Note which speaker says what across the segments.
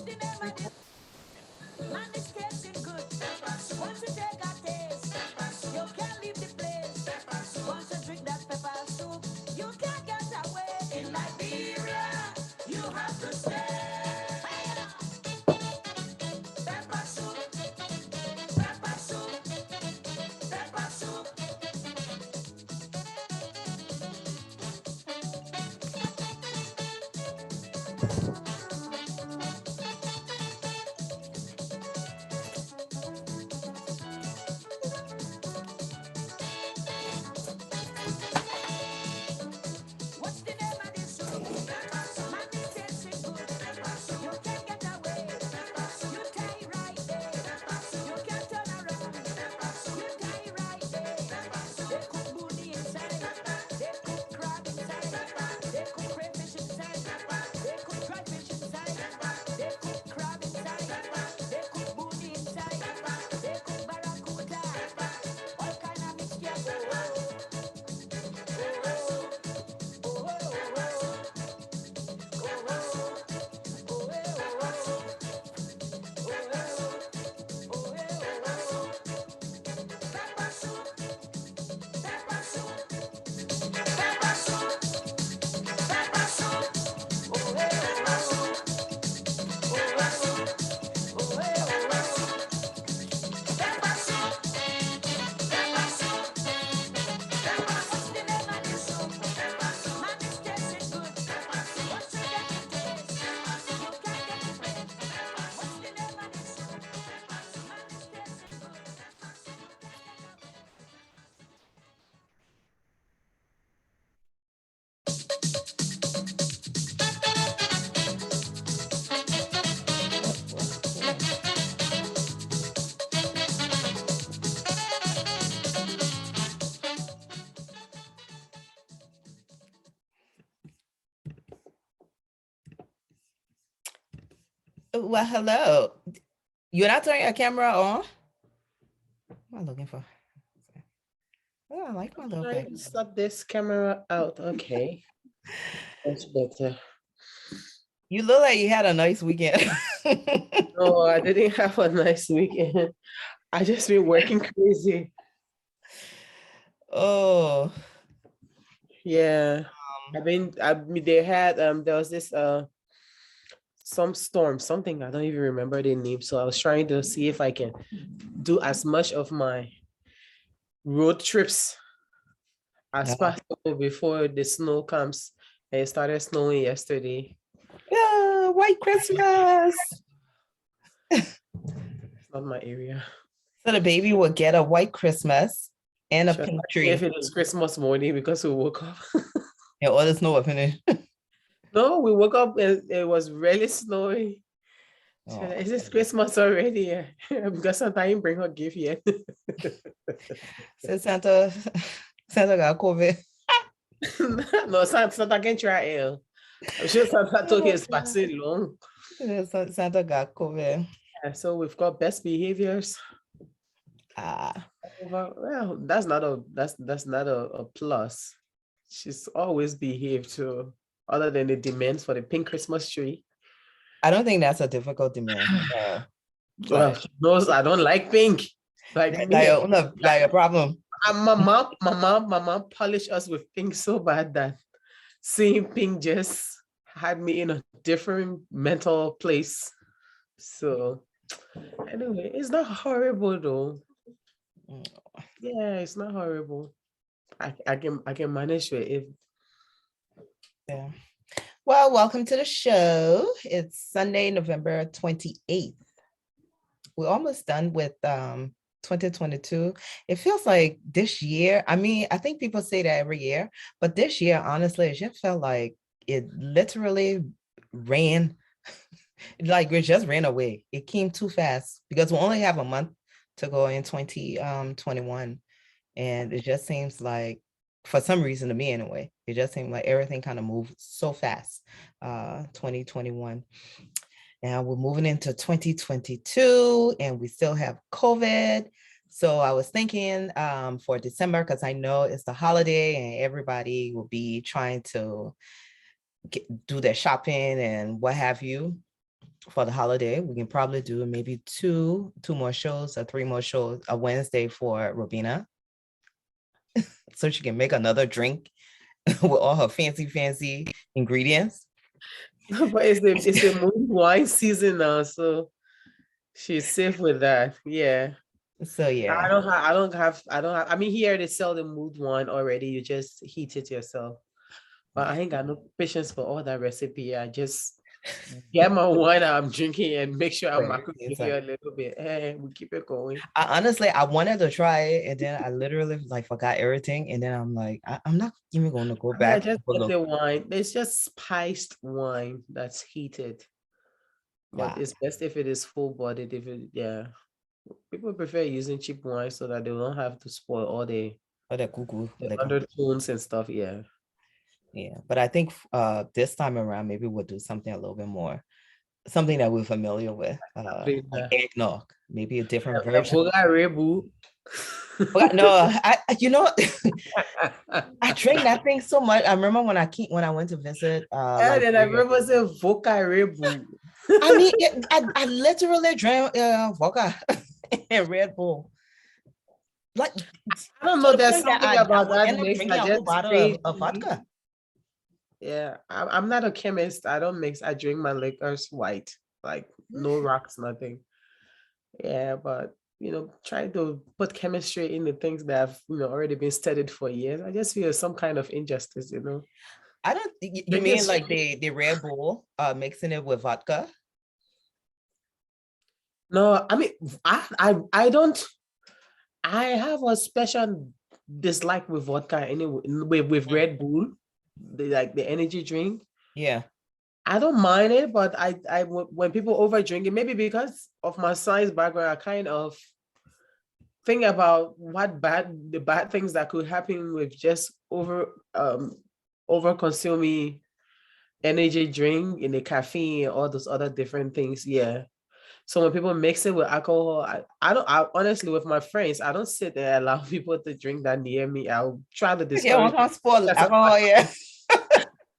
Speaker 1: Man, it's tasting good. Once you take a taste, you can't leave the place. Once you drink that pepper soup, you can't get away. In Liberia, you have to stay. Pepper soup, pepper soup, pepper soup. What's the name of this soup? Pepper soup. Man, it's tasting good. Pepper soup. You can't get away. Pepper soup. You tie right there. Pepper soup. You can't turn around. Pepper soup. You tie right there. Pepper soup. They cook booty inside. They cook crab inside. They cook crayfish inside. They cook dry fish inside. They cook crab inside. They cook booty inside. They cook barracuda. All kind of mixture.
Speaker 2: Well, hello. You're not turning your camera on? What am I looking for? Oh, I like my little
Speaker 3: Trying
Speaker 2: bag.
Speaker 3: to sort this camera out. Okay. Much better.
Speaker 2: You look like you had a nice weekend.
Speaker 3: No, I didn't have a nice weekend. I just been working crazy.
Speaker 2: Oh,
Speaker 3: Yeah. They had there was this some storm, something I don't even remember the name. So I was trying to see if I can do as much of my road trips as possible before the snow comes. And it started snowing yesterday.
Speaker 2: yeah, White Christmas.
Speaker 3: It's not my area.
Speaker 2: So the baby will get a white Christmas and a
Speaker 3: Sure.
Speaker 2: pink
Speaker 3: If
Speaker 2: tree.
Speaker 3: it is Christmas morning because we woke up.
Speaker 2: Yeah, all the snow will finish.
Speaker 3: No, we woke up and it was really snowy.
Speaker 2: Oh.
Speaker 3: Is this Christmas already? Yeah. Because Santa didn't bring her gift yet.
Speaker 2: So Santa got COVID.
Speaker 3: No, Santa can try it. I'm sure Santa took his vaccine long.
Speaker 2: Santa got COVID.
Speaker 3: Yeah, so we've got best behaviors.
Speaker 2: Ah,
Speaker 3: Well, that's not a plus. She's always behaved too, other than the demands for the pink Christmas tree.
Speaker 2: I don't think that's a difficult demand.
Speaker 3: Well, she knows I don't like pink. Like me,
Speaker 2: Like a problem.
Speaker 3: my mom polished us with pink so bad that seeing pink just had me in a different mental place. So anyway, it's not horrible though. Yeah, it's not horrible. I can manage with it.
Speaker 2: Yeah. Well, welcome to the show. It's Sunday, November 28th. We're almost done with 2022. It feels like this year, I mean, I think people say that every year, but this year, honestly, it just felt like it literally ran, like it just ran away. It came too fast because we only have a month to go in 2021. And it just seems like, for some reason to me anyway, it just seemed like everything kind of moved so fast, 2021. Now we're moving into 2022 and we still have COVID. So I was thinking for December, because I know it's the holiday and everybody will be trying to do their shopping and what have you. for the holiday. We can probably do maybe two more shows or three more shows a Wednesday for Robina, so she can make another drink with all her fancy ingredients.
Speaker 3: But it's the moon wine season now, so she's safe with that. Yeah.
Speaker 2: So yeah,
Speaker 3: I mean, here they sell the mood wine already. You just heat it yourself. But I ain't got no patience for all that recipe. I just get my wine I'm drinking and make sure I'm
Speaker 2: right.
Speaker 3: give you a little bit. Hey, we keep it going.
Speaker 2: Honestly, I wanted to try it, and then I literally like forgot everything, and then I'm like, I'm not even going to go
Speaker 3: Yeah,
Speaker 2: back.
Speaker 3: just get
Speaker 2: Look,
Speaker 3: the wine. It's just spiced wine that's heated. But
Speaker 2: wow,
Speaker 3: it's best if it is full bodied. If it, yeah. People prefer using cheap wine so that they don't have to spoil all
Speaker 2: what a cuckoo,
Speaker 3: the
Speaker 2: like
Speaker 3: undertones and stuff. Yeah.
Speaker 2: yeah. But I think this time around, maybe we'll do something a little bit more, something that we're familiar with, like eggnog, maybe a different version. But no, I drank that thing so much. I remember when I went to visit
Speaker 3: And then I
Speaker 2: Liberia.
Speaker 3: remember saying Voca Rebu.
Speaker 2: I mean, I literally drank vodka and Red Bull. Like,
Speaker 3: I don't
Speaker 2: to
Speaker 3: know.
Speaker 2: the
Speaker 3: There's
Speaker 2: point that
Speaker 3: something
Speaker 2: I
Speaker 3: about
Speaker 2: would
Speaker 3: that
Speaker 2: end up
Speaker 3: mix
Speaker 2: drinking
Speaker 3: that
Speaker 2: a whole
Speaker 3: just
Speaker 2: bottle
Speaker 3: tastes.
Speaker 2: of vodka.
Speaker 3: Yeah, I'm not a chemist. I don't mix. I drink my liquors white, like no rocks, nothing. Yeah, but try to put chemistry in the things that have already been studied for years. I just feel some kind of injustice.
Speaker 2: I don't. You
Speaker 3: Drinking
Speaker 2: mean like
Speaker 3: straight.
Speaker 2: the Red Bull, mixing it with vodka?
Speaker 3: No, I mean, I don't. I have a special dislike with vodka anyway. With Red Bull, like the energy drink.
Speaker 2: Yeah.
Speaker 3: I don't mind it, but when people over drink it, maybe because of my science background, I kind of think about the bad things that could happen with just over consuming energy drink in the caffeine and all those other different things. Yeah. So when people mix it with alcohol, I honestly with my friends, I don't sit there and allow people to drink that near me. I'll try to
Speaker 2: Yeah,
Speaker 3: discourage
Speaker 2: one
Speaker 3: them.
Speaker 2: can spoil
Speaker 3: That's
Speaker 2: alcohol. Yeah.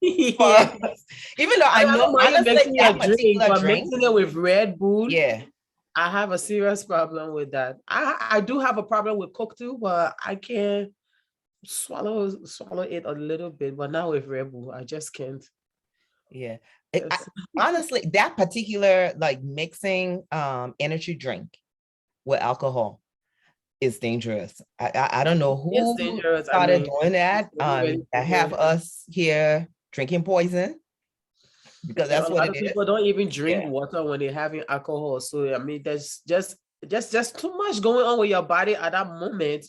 Speaker 3: yeah.
Speaker 2: For us. Even though I
Speaker 3: I
Speaker 2: know
Speaker 3: don't mind you
Speaker 2: honestly
Speaker 3: mixing your
Speaker 2: that
Speaker 3: drink,
Speaker 2: particular
Speaker 3: but
Speaker 2: drink.
Speaker 3: mixing it with Red Bull,
Speaker 2: Yeah.
Speaker 3: I have a serious problem with that. I do have a problem with Coke too, but I can swallow it a little bit. But now with Red Bull, I just can't.
Speaker 2: Yeah.
Speaker 3: Yes.
Speaker 2: Honestly, that particular like mixing energy drink with alcohol is dangerous. I don't know
Speaker 3: It's
Speaker 2: who
Speaker 3: dangerous. I
Speaker 2: started
Speaker 3: mean,
Speaker 2: doing that.
Speaker 3: it's very, very
Speaker 2: That have
Speaker 3: dangerous.
Speaker 2: us here drinking poison because
Speaker 3: Yeah,
Speaker 2: that's
Speaker 3: a
Speaker 2: what
Speaker 3: lot
Speaker 2: it
Speaker 3: of
Speaker 2: is.
Speaker 3: people don't even drink
Speaker 2: Yeah.
Speaker 3: water when they're having alcohol. So I mean, there's just too much going on with your body at that moment.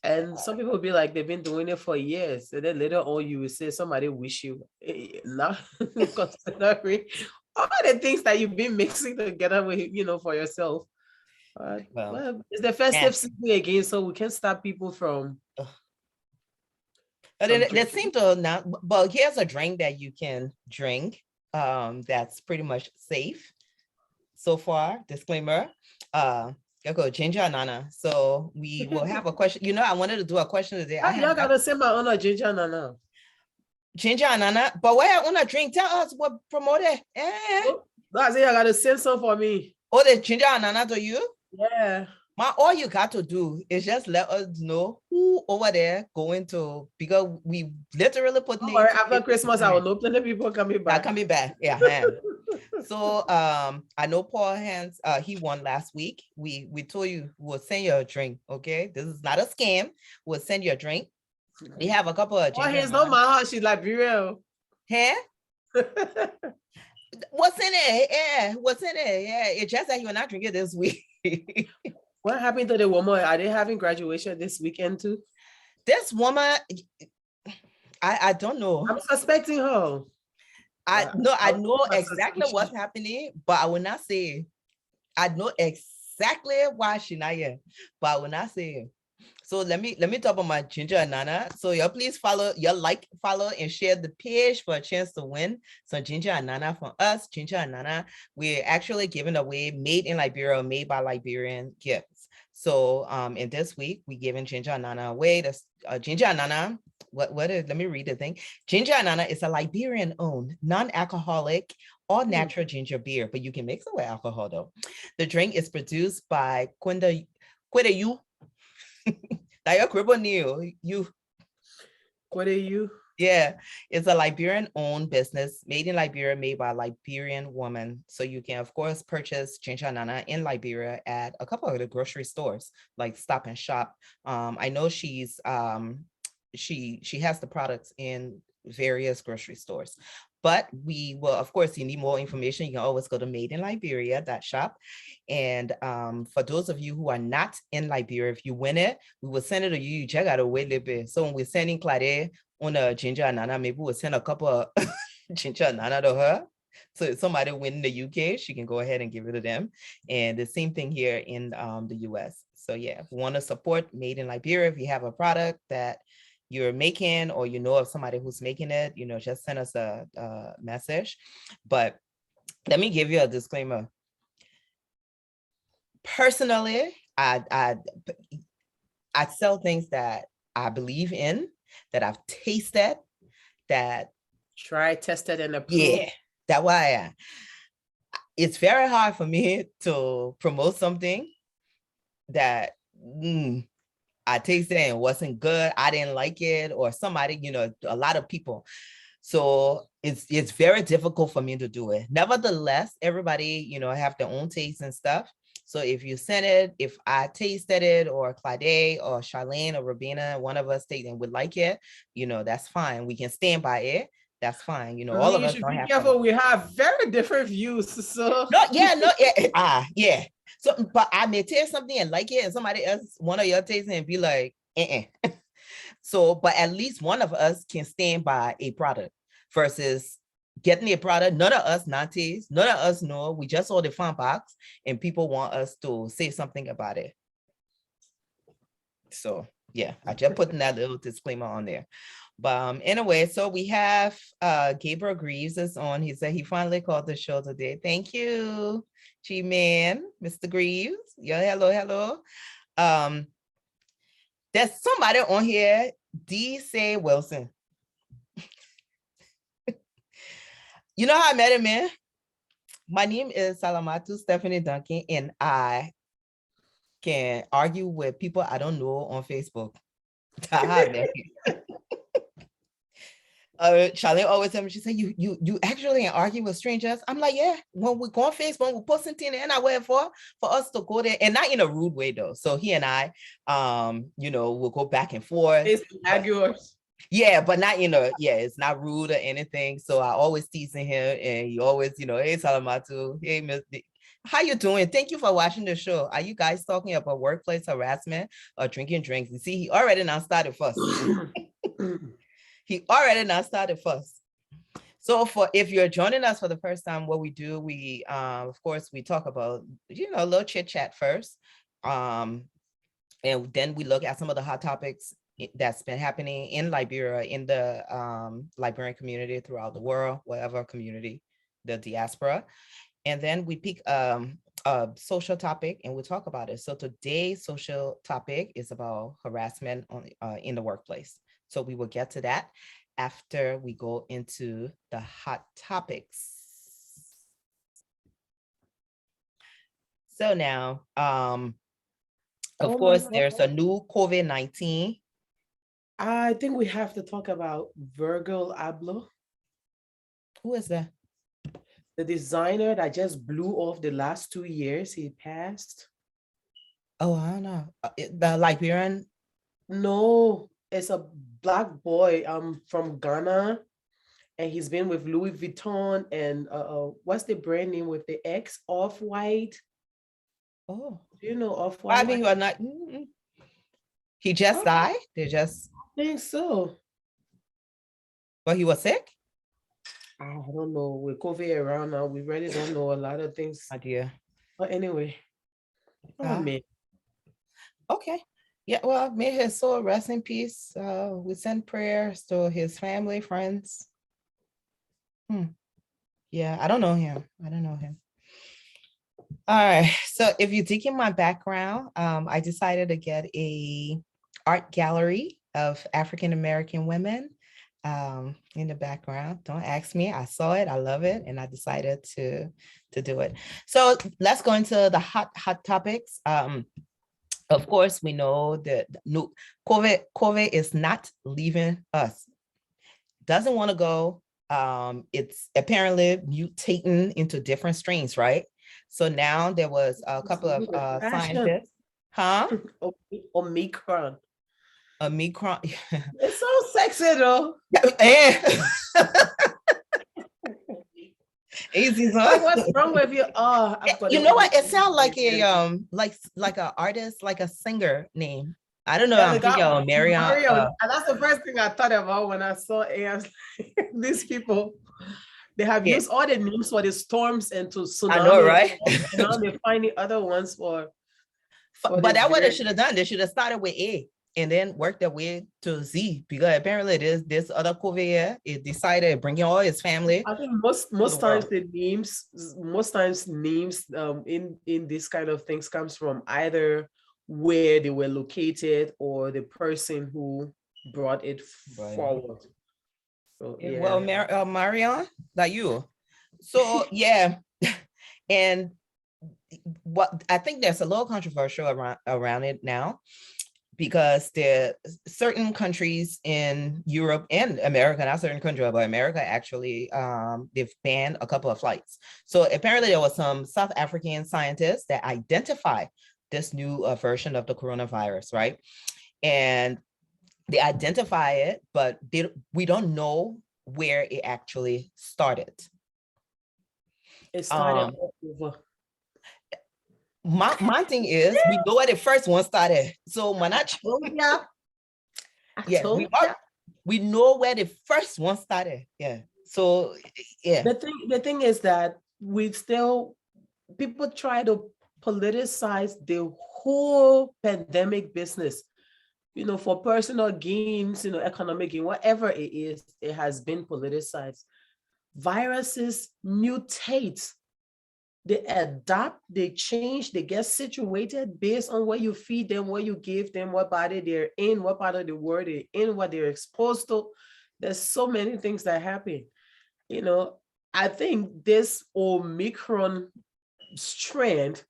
Speaker 3: And some people be like, they've been doing it for years. And then later on, you will say somebody wish you not considering all the things that you've been mixing together with, for yourself.
Speaker 2: Well,
Speaker 3: Well, it's the
Speaker 2: and
Speaker 3: festive season again, so we can't stop people from
Speaker 2: but
Speaker 3: from
Speaker 2: it
Speaker 3: drinking.
Speaker 2: seemed to not. But here's a drink that you can drink. That's pretty much safe so far. Disclaimer. I go ginger and nana. So we will have a question. I wanted to do a question today. I have
Speaker 3: Y'all gotta say my honor, ginger now.
Speaker 2: ginger and nana, but why I want to drink? Tell us what promote it.
Speaker 3: That's it. I gotta send some for me.
Speaker 2: Oh, the ginger and nana to you?
Speaker 3: Yeah.
Speaker 2: All you got to do is just let us know who over there going to, because we literally put
Speaker 3: Don't
Speaker 2: names.
Speaker 3: worry, after Christmas, I will know plenty of people coming back.
Speaker 2: Coming back. Yeah. So I know Paul Hands, he won last week. We told you we'll send you a drink. Okay. This is not a scam. We'll send you a drink. We have a couple of
Speaker 3: Oh, he's not my heart. She's Liberian.
Speaker 2: Hey? What's in it? Yeah, what's in it? Yeah, it's just that you're not drinking this week.
Speaker 3: What happened to the woman? Are they having graduation this weekend too?
Speaker 2: This woman, I don't know.
Speaker 3: I'm suspecting her.
Speaker 2: I know exactly what's happening, but I will not say. I know exactly why she's not here, but I will not say. So let me talk about my ginger and nana. So y'all please follow, follow, and share the page for a chance to win some ginger and nana from us. Ginger and nana, we're actually giving away made in Liberia, made by Liberian gifts. So in this week, we're giving ginger and nana away. That's ginger and nana. What is, let me read the thing. Ginger and nana is a Liberian owned, non-alcoholic, all natural ginger beer, but you can mix it with alcohol though. The drink is produced by Kweda You. Daya Kribo Neil. You.
Speaker 3: What are you?
Speaker 2: Yeah, it's a Liberian owned business made in Liberia, made by a Liberian woman. So you can, of course, purchase ginger nana in Liberia at a couple of the grocery stores, like Stop and Shop. I know she has the products in various grocery stores. But we will, of course, you need more information. You can always go to Made in Liberia, that shop. And for those of you who are not in Liberia, if you win it, we will send it to you. You check out a way little bit. So when we're sending Claudia on a ginger and nana, maybe we'll send a couple of ginger and nana to her. So if somebody win in the UK, she can go ahead and give it to them. And the same thing here in the US. So yeah, if you want to support Made in Liberia, if you have a product that you're making or you know of somebody who's making it, just send us a message. But let me give you a disclaimer. Personally, I sell things that I believe in, that I've tasted, that
Speaker 3: Tried, tested, and approved.
Speaker 2: yeah, that's why it's very hard for me to promote something that I tasted and it wasn't good. I didn't like it, or somebody, a lot of people. So it's very difficult for me to do it. Nevertheless, everybody, have their own taste and stuff. So if you send it, if I tasted it, or Claude or Charlene or Rabina, one of us tasted and would like it, that's fine. We can stand by it. That's fine. All of
Speaker 3: You
Speaker 2: us
Speaker 3: should
Speaker 2: don't
Speaker 3: be
Speaker 2: have
Speaker 3: careful.
Speaker 2: to.
Speaker 3: We have very different views. So
Speaker 2: Yeah. So, but I may taste something and like it, and somebody else, one of your tasting and be like, So, but at least one of us can stand by a product versus getting a product. None of us not taste, none of us know. We just saw the fun box and people want us to say something about it. So yeah, I just putting that little disclaimer on there. But anyway, so we have Gabriel Greaves is on. He said he finally called the show today. Thank you, G-Man, Mr. Greaves. Yeah, hello. There's somebody on here, D.C. Wilson. You know how I met him, man? My name is Salamartu Stephanie Duncan, and I can argue with people I don't know on Facebook. Charlene always tell me, she said, you actually can argue with strangers? I'm like, yeah, when we go on Facebook, we post something and I wait for us to go there, and not in a rude way though. So he and I, we'll go back and forth. Yeah, but not, it's not rude or anything. So I always teasing him, and he always, hey, Salamatu, hey, Miss, how you doing? Thank you for watching the show. Are you guys talking about workplace harassment or drinking drinks? You see, he already now started first. So if you're joining us for the first time, what we do, we of course we talk about, a little chit chat first. And then we look at some of the hot topics that's been happening in Liberia, in the Liberian community throughout the world, whatever community, the diaspora. And then we pick a social topic and we talk about it. So today's social topic is about harassment in the workplace. So we will get to that after we go into the hot topics. So now, of course, there's a new COVID-19.
Speaker 3: I think we have to talk about Virgil Abloh.
Speaker 2: Who is that?
Speaker 3: The designer that just blew off the last 2 years. He passed.
Speaker 2: Oh, I don't know. The Liberian?
Speaker 3: No, it's a Black boy from Ghana, and he's been with Louis Vuitton and what's the brand name with the X? Off-White.
Speaker 2: Oh,
Speaker 3: do you know Off-White?
Speaker 2: I mean, you are not. He just died. They just.
Speaker 3: I think so.
Speaker 2: But he was sick.
Speaker 3: I don't know. With COVID around now, we really don't know a lot of things.
Speaker 2: My dear.
Speaker 3: But anyway, man.
Speaker 2: Okay. Yeah, well, may his soul rest in peace. We send prayers to his family, friends. Yeah, I don't know him. All right. So if you dig in my background, I decided to get a art gallery of African-American women in the background. Don't ask me. I saw it. I love it, and I decided to do it. So let's go into the hot topics. Of course, we know that new COVID is not leaving us. Doesn't want to go. It's apparently mutating into different strains, right? So now there was a couple of
Speaker 3: Fashion.
Speaker 2: scientists, huh?
Speaker 3: Omicron.
Speaker 2: Omicron.
Speaker 3: It's so sexy though.
Speaker 2: And easy,
Speaker 3: Like,
Speaker 2: huh?
Speaker 3: what's wrong with you? Oh, I've got
Speaker 2: You
Speaker 3: it
Speaker 2: know
Speaker 3: on
Speaker 2: what?
Speaker 3: my
Speaker 2: It sounds like a
Speaker 3: phone.
Speaker 2: like an artist, like a singer name. I don't know.
Speaker 3: Yeah,
Speaker 2: I'm
Speaker 3: they
Speaker 2: thinking
Speaker 3: got
Speaker 2: of Marion.
Speaker 3: Mario. And that's the first thing I thought about when I saw it. I was like, these people, they have
Speaker 2: Yeah,
Speaker 3: used all the names for the storms and to
Speaker 2: I know,
Speaker 3: tsunami,
Speaker 2: right?
Speaker 3: and now they're finding other ones for
Speaker 2: But
Speaker 3: this
Speaker 2: that's what they
Speaker 3: weird.
Speaker 2: should have done. They should have started with A and then worked their way to Z, because apparently this other COVID here, it decided bringing all his family
Speaker 3: I think
Speaker 2: to the
Speaker 3: most times
Speaker 2: world.
Speaker 3: the names, in this kind of things comes from either where they were located or the person who brought it
Speaker 2: Right.
Speaker 3: forward. So
Speaker 2: Yeah, well,
Speaker 3: yeah.
Speaker 2: Marion, like you. So yeah, and what I think there's a little controversial around it now, because there are certain countries in Europe and America, not certain countries, but America actually, they've banned a couple of flights. So apparently there was some South African scientists that identified this new version of the coronavirus, right? And they identify it, but we don't know where it actually started.
Speaker 3: It started all over.
Speaker 2: My thing is, we know where the first one started. So Manach,
Speaker 3: Oh yeah. I
Speaker 2: yeah,
Speaker 3: told ya.
Speaker 2: we know where the first one started. Yeah. So yeah.
Speaker 3: The thing is that people try to politicize the whole pandemic business, for personal gains, economic gain, whatever it is, it has been politicized. Viruses mutate, they adapt, they change, they get situated based on what you feed them, what you give them, what body they're in, what part of the world they're in, what they're exposed to. There's so many things that happen. You know, I think this Omicron strand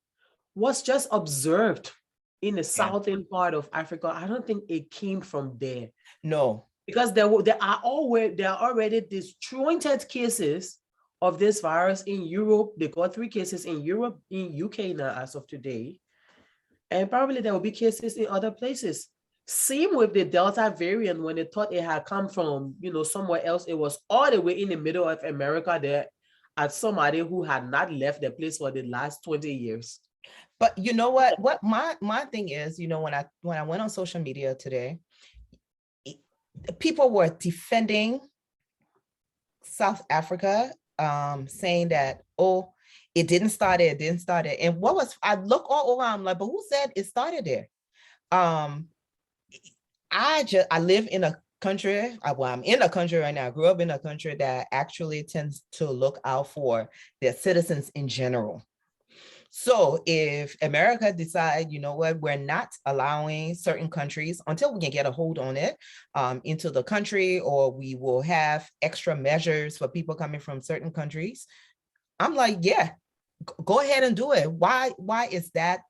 Speaker 3: was just observed in the
Speaker 2: Yeah.
Speaker 3: southern part of Africa. I don't think it came from there,
Speaker 2: No.
Speaker 3: because there are already disjointed cases of this virus in Europe. They got 3 cases in Europe, in UK now as of today, and probably there will be cases in other places. Same with the Delta variant. When they thought it had come from, somewhere else, it was all the way in the middle of America there at somebody who had not left the place for the last 20 years.
Speaker 2: But you know what? What my thing is, when I went on social media today, people were defending South Africa, saying that, oh, it didn't start it, And I look all over, I'm like, but who said it started there? I live in a country, I'm in a country right now. I grew up in a country that actually tends to look out for their citizens in general. So if America decide, you know what, we're not allowing certain countries until we can get a hold on it, into the country, or we will have extra measures for people coming from certain countries, I'm like, yeah, go ahead and do it. Why is that?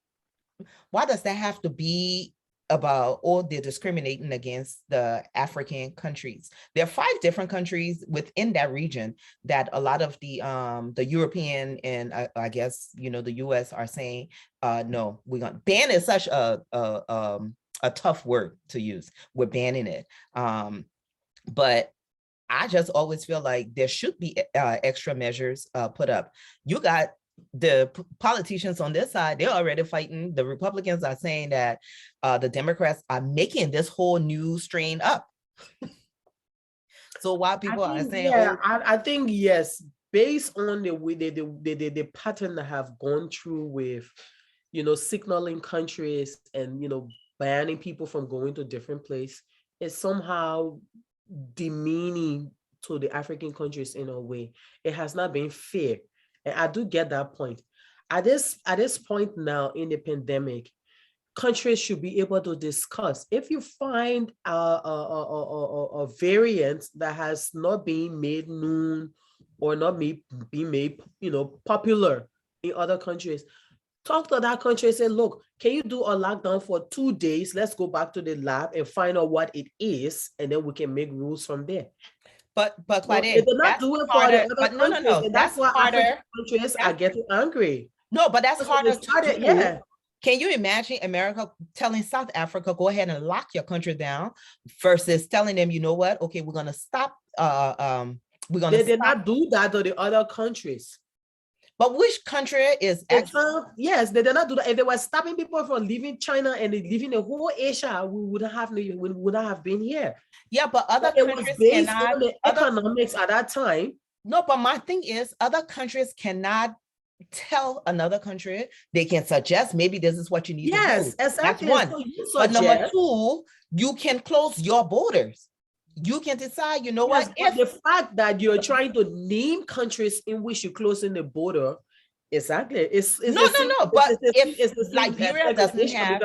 Speaker 2: Why does that have to be about all the discriminating against the African countries? There are 5 different countries within that region that a lot of the European and I guess the US are saying, no, we're gonna ban is such a tough word to use. We're banning it. But I just always feel like there should be extra measures put up. You got the politicians on this side, they're already fighting. The Republicans are saying that the Democrats are making this whole new strain up. So while people are saying,
Speaker 3: I think yes, based on the way the pattern that have gone through with, signaling countries and banning people from going to different places, it's somehow demeaning to the African countries in a way. It has not been fair. And I do get that point. At this point now in the pandemic, countries should be able to discuss. If you find a variant that has not been made known or not being made, popular in other countries, talk to that country and say, look, can you do a lockdown for 2 days? Let's go back to the lab and find out what it is, and then we can make rules from there.
Speaker 2: But
Speaker 3: They
Speaker 2: Claudia,
Speaker 3: did not
Speaker 2: that's
Speaker 3: do it for
Speaker 2: harder.
Speaker 3: the other
Speaker 2: But no,
Speaker 3: countries, and that's why
Speaker 2: harder.
Speaker 3: African countries are getting angry.
Speaker 2: No, but that's harder to do.
Speaker 3: Yeah.
Speaker 2: Can you imagine America telling South Africa, go ahead and lock your country down, versus telling them, you know what? Okay, we're gonna stop.
Speaker 3: They did not do that to the other countries.
Speaker 2: But which country is
Speaker 3: actually? Yes, they did not do that. If they were stopping people from leaving China and leaving the whole Asia, we wouldn't have been here.
Speaker 2: Yeah, but other countries
Speaker 3: it was based on the economics at that time.
Speaker 2: No, but my thing is, other countries cannot tell another country. They can suggest maybe this is what you need to do.
Speaker 3: Yes, exactly.
Speaker 2: That's one. But number two, you can close your borders. You can decide, you know what?
Speaker 3: If the fact that you're trying to name countries in which you're closing the border, exactly. It's
Speaker 2: no. But if Liberia doesn't have,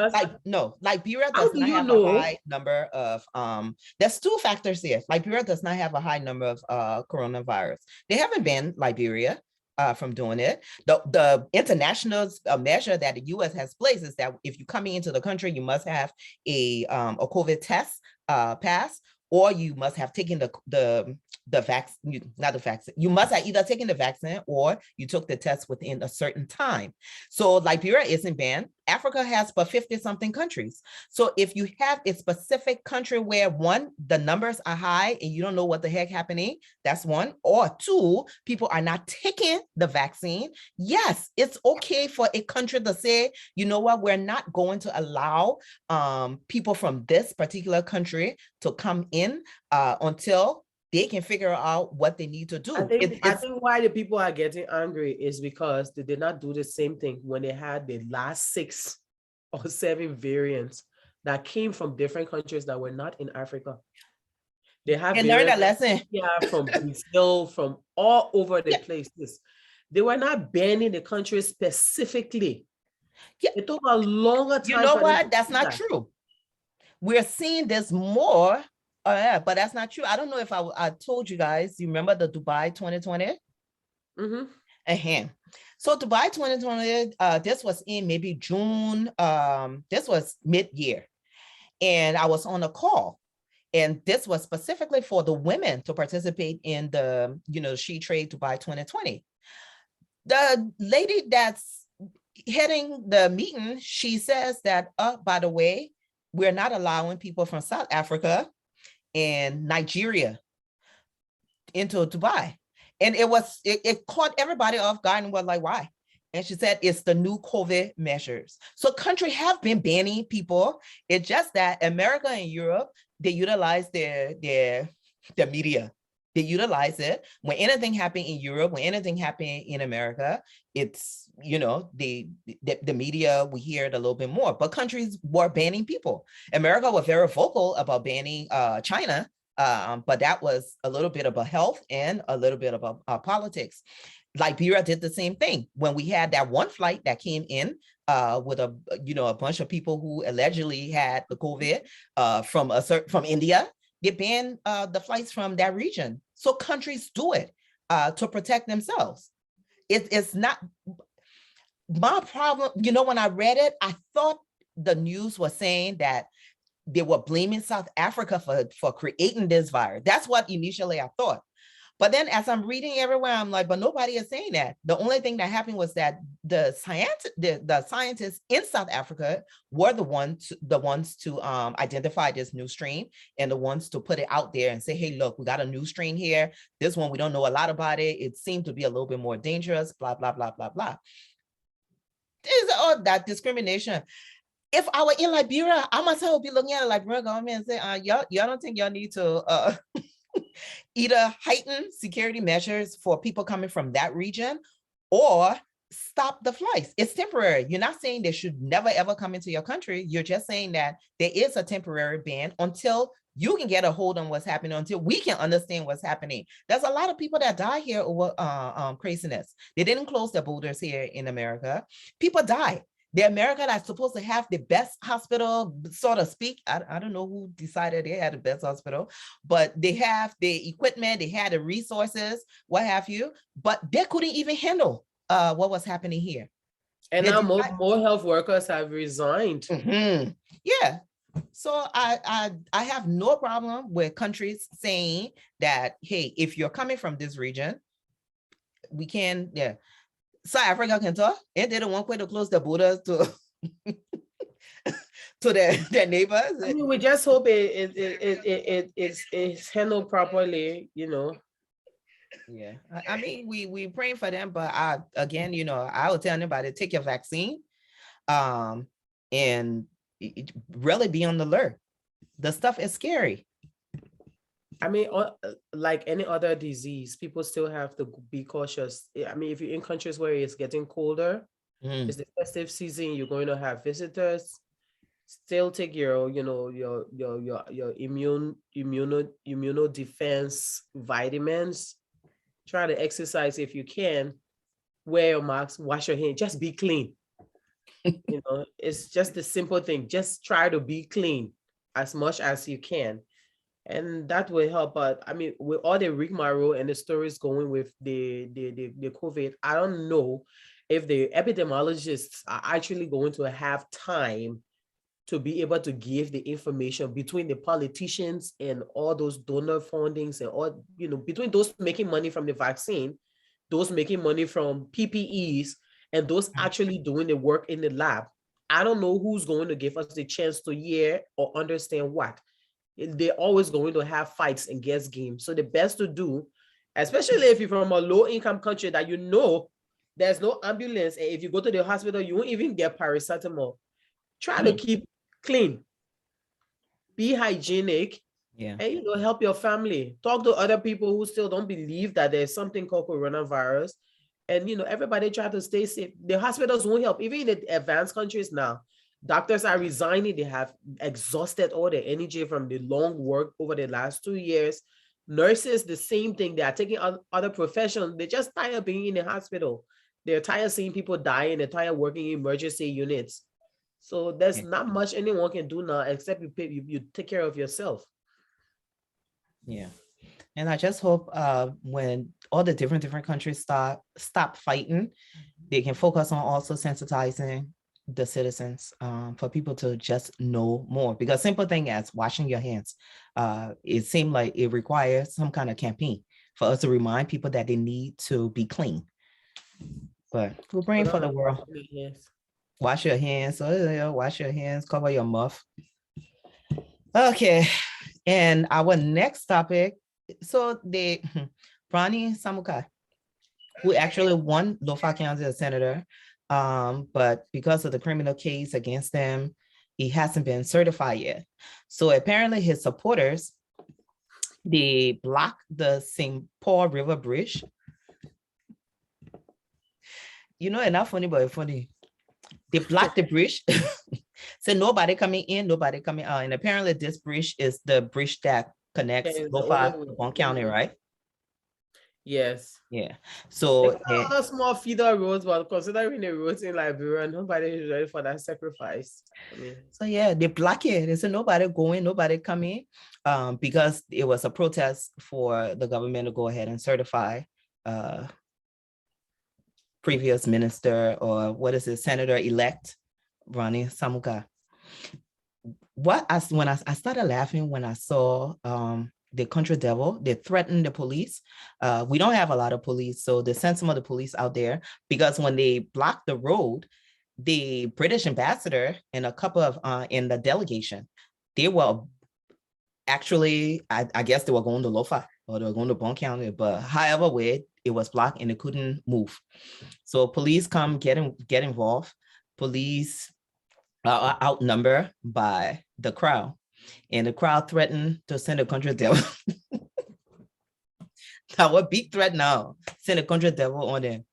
Speaker 2: Liberia does not have a high number of there's two factors here. Liberia does not have a high number of coronavirus. They haven't banned Liberia from doing it. The international measure that the US has placed is that if you're coming into the country, you must have a COVID test pass, or you must have taken the vaccine, not the vaccine. You must have either taken the vaccine or you took the test within a certain time. So Liberia isn't banned. Africa has but 50-something countries. So if you have a specific country where one, the numbers are high and you don't know what the heck happening, that's one. Or two, people are not taking the vaccine. Yes, it's okay for a country to say, you know what, we're not going to allow people from this particular country to come in until they can figure out what they need to do.
Speaker 3: I think why the people are getting angry is because they did not do the same thing when they had the last 6 or 7 variants that came from different countries that were not in Africa. They have
Speaker 2: learned a lesson.
Speaker 3: Yeah, from Brazil, from all over the places. They were not banning the country specifically. Yeah. It took a longer time.
Speaker 2: You know what? That's not true. We're seeing this more. Yeah, but that's not true. I don't know if I told you guys, you remember the Dubai 2020? Mm-hmm. So Dubai 2020, this was in maybe June. This was mid-year. And I was on a call. And this was specifically for the women to participate in the, She Trade Dubai 2020. The lady that's heading the meeting, she says that, by the way, we're not allowing people from South Africa and Nigeria into Dubai. And it caught everybody off guard and was like, why? And she said, it's the new COVID measures. So countries have been banning people. It's just that America and Europe, they utilize their media. They utilize it. When anything happened in Europe, when anything happened in America, it's, the media, we hear it a little bit more, but countries were banning people. America was very vocal about banning China, but that was a little bit about health and a little bit about politics. Liberia did the same thing. When we had that one flight that came in with a bunch of people who allegedly had the COVID from India, they banned the flights from that region. So countries do it to protect themselves. It's not my problem. When I read it, I thought the news was saying that they were blaming South Africa for creating this virus. That's what initially I thought. But then as I'm reading everywhere, I'm like, but nobody is saying that. The only thing that happened was that the scientists in South Africa were the ones to identify this new strain and the ones to put it out there and say, hey, look, we got a new strain here. This one, we don't know a lot about it. It seemed to be a little bit more dangerous, blah, blah, blah, blah, blah. There's all that discrimination. If I were in Liberia, I myself would be looking at the Liberian government and say, y'all don't think y'all need to either heighten security measures for people coming from that region or stop the flights. It's temporary. You're not saying they should never, ever come into your country. You're just saying that there is a temporary ban until you can get a hold on what's happening, until we can understand what's happening. There's a lot of people that die here over craziness. They didn't close their borders here in America. People die. the America that's supposed to have the best hospital, so to speak. I don't know who decided they had the best hospital, but they have the equipment, they had the resources, what have you, but they couldn't even handle what was happening here.
Speaker 3: And
Speaker 2: They
Speaker 3: now
Speaker 2: decided,
Speaker 3: more health workers have resigned.
Speaker 2: yeah. So I have no problem with countries saying that, hey, if you're coming from this region, we can, yeah. South Africa can talk. And they don't want to close the borders to to their neighbors.
Speaker 3: I mean, we just hope it's handled properly, you know.
Speaker 2: Yeah, I mean, we praying for them, but again, I would tell anybody, take your vaccine, and really be on the alert. The stuff is scary.
Speaker 3: I mean, like any other disease, people still have to be cautious. I mean, if you're in countries where it's getting colder, it's the festive season, you're going to have visitors. Still take your, your immuno defense vitamins. Try to exercise if you can. Wear your mask, wash your hands, just be clean. It's just a simple thing. Just try to be clean as much as you can. And that will help. But I mean, with all the rigmarole and the stories going with the COVID, I don't know if the epidemiologists are actually going to have time to be able to give the information between the politicians and all those donor fundings and all, between those making money from the vaccine, those making money from PPEs, and those actually doing the work in the lab. I don't know who's going to give us the chance to hear or understand what. They're always going to have fights and guess games. So the best to do, especially if you're from a low income country that there's no ambulance, and if you go to the hospital, you won't even get paracetamol. Try to keep clean, be hygienic, and help your family. Talk to other people who still don't believe that there's something called coronavirus. And everybody try to stay safe. The hospitals won't help. Even in the advanced countries now, doctors are resigning. They have exhausted all their energy from the long work over the last 2 years. Nurses, the same thing. They are taking other professions. They're just tired of being in the hospital. They're tired of seeing people die, and they're tired of working in emergency units. So there's not much anyone can do now except you take care of yourself.
Speaker 2: Yeah. And I just hope when all the different countries stop fighting, they can focus on also sensitizing the citizens, for people to just know more. Because simple thing as washing your hands, it seemed like it requires some kind of campaign for us to remind people that they need to be clean. But we're praying for the world. Wash your hands. Wash your hands. Cover your mouth. Okay. And our next topic. So the Prani Samukai, who actually won Lofa County as senator, but because of the criminal case against him, he hasn't been certified yet. So apparently his supporters, they blocked the St. Paul River Bridge. It's not funny, but it's funny. They blocked the bridge. So nobody coming in, nobody coming out. And apparently this bridge is the bridge that connects Lofa to Bon County, right?
Speaker 3: Yes.
Speaker 2: Yeah. So
Speaker 3: a small feeder roads, but considering the roads in Liberia, nobody is ready for that sacrifice.
Speaker 2: So yeah, they block it. They said nobody going, nobody coming, because it was a protest for the government to go ahead and certify previous minister, or what is it, Senator-elect Ronnie Samuka. When I started laughing when I saw the country devil, they threatened the police. We don't have a lot of police, so they sent some of the police out there, because when they blocked the road, the British ambassador and a couple of in the delegation, they were actually, I guess they were going to Lofa or they were going to Bon County, but however way, it was blocked and they couldn't move. So police come get involved. Police are outnumbered by the crowd, and the crowd threatened to send a country devil. Our big threat now, send a country devil on them.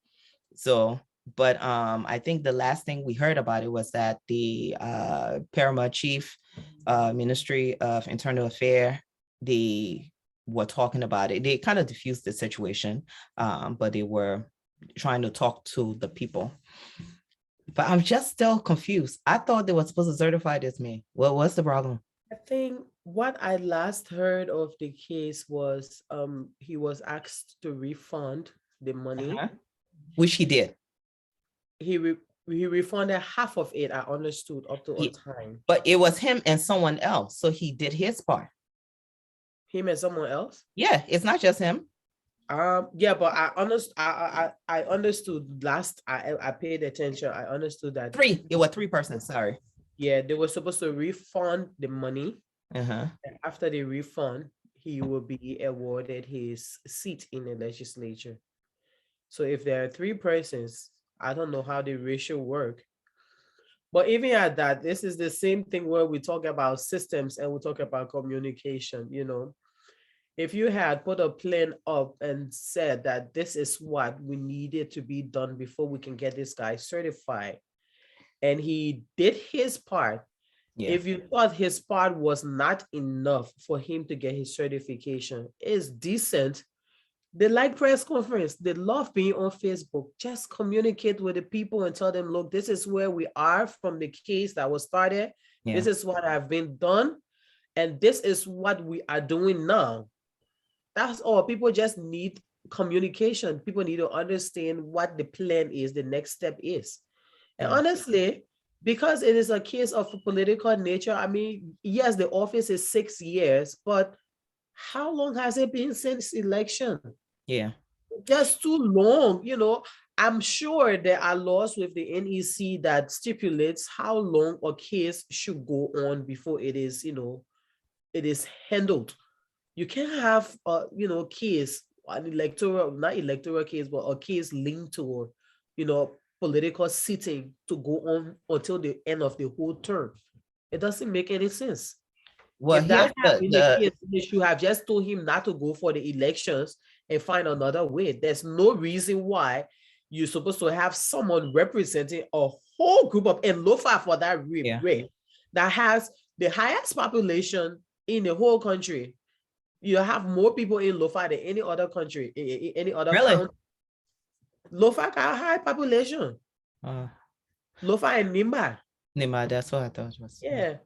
Speaker 2: So, but I think the last thing we heard about it was that the Paramount Chief, Ministry of Internal Affairs, they were talking about it. They kind of diffused the situation, but they were trying to talk to the people. But I'm just still confused. I thought they were supposed to certify this man. Well, what's the problem?
Speaker 3: I think what I last heard of the case was he was asked to refund the money.
Speaker 2: Uh-huh. Which he did.
Speaker 3: He re- he refunded half of it, I understood, up to a
Speaker 2: Yeah.
Speaker 3: time.
Speaker 2: But it was him and someone else. So he did his part.
Speaker 3: Him and someone else.
Speaker 2: Yeah, it's not just him.
Speaker 3: Yeah, but I understood last I paid attention. I understood that
Speaker 2: Three. It was three persons. Sorry.
Speaker 3: yeah, they were supposed to refund the money.
Speaker 2: Uh-huh.
Speaker 3: And after the refund, he will be awarded his seat in the legislature. So if there are three persons, I don't know how the ratio work. But even at that, this is the same thing where we talk about systems and we talk about communication, you know. If you had put a plan up and said that this is what we needed to be done before we can get this guy certified, and he did his part,
Speaker 2: Yeah.
Speaker 3: if you thought his part was not enough for him to get his certification, it's decent. They like press conference. They love being on Facebook. Just communicate with the people and tell them, look, this is where we are from the case that was started.
Speaker 2: Yeah.
Speaker 3: This is what I've been done. And this is what we are doing now. That's all. People just need communication. People need to understand what the plan is, the next step is. And
Speaker 2: Yeah.
Speaker 3: honestly, because it is a case of political nature, I mean, yes, the office is 6 years, but how long has it been since election?
Speaker 2: Yeah.
Speaker 3: Just too long, you know. I'm sure there are laws with the NEC that stipulates how long a case should go on before it is, you know, it is handled. You can't have a, you know, case, an electoral, not electoral case, but a case linked to, you know, political sitting to go on until the end of the whole term. It doesn't make any sense.
Speaker 2: Well,
Speaker 3: If that
Speaker 2: here's
Speaker 3: had been the
Speaker 2: the
Speaker 3: case, they should have just told him not to go for the elections and find another way. There's no reason why you're supposed to have someone representing a whole group of, and Lofa for that
Speaker 2: Yeah.
Speaker 3: rate, that has the highest population in the whole country. You have more people in Lofa than any other country, any other
Speaker 2: Really?
Speaker 3: county. Lofa got a high population. Lofa and Nimba.
Speaker 2: Nima, that's what I thought it was.
Speaker 3: Yeah.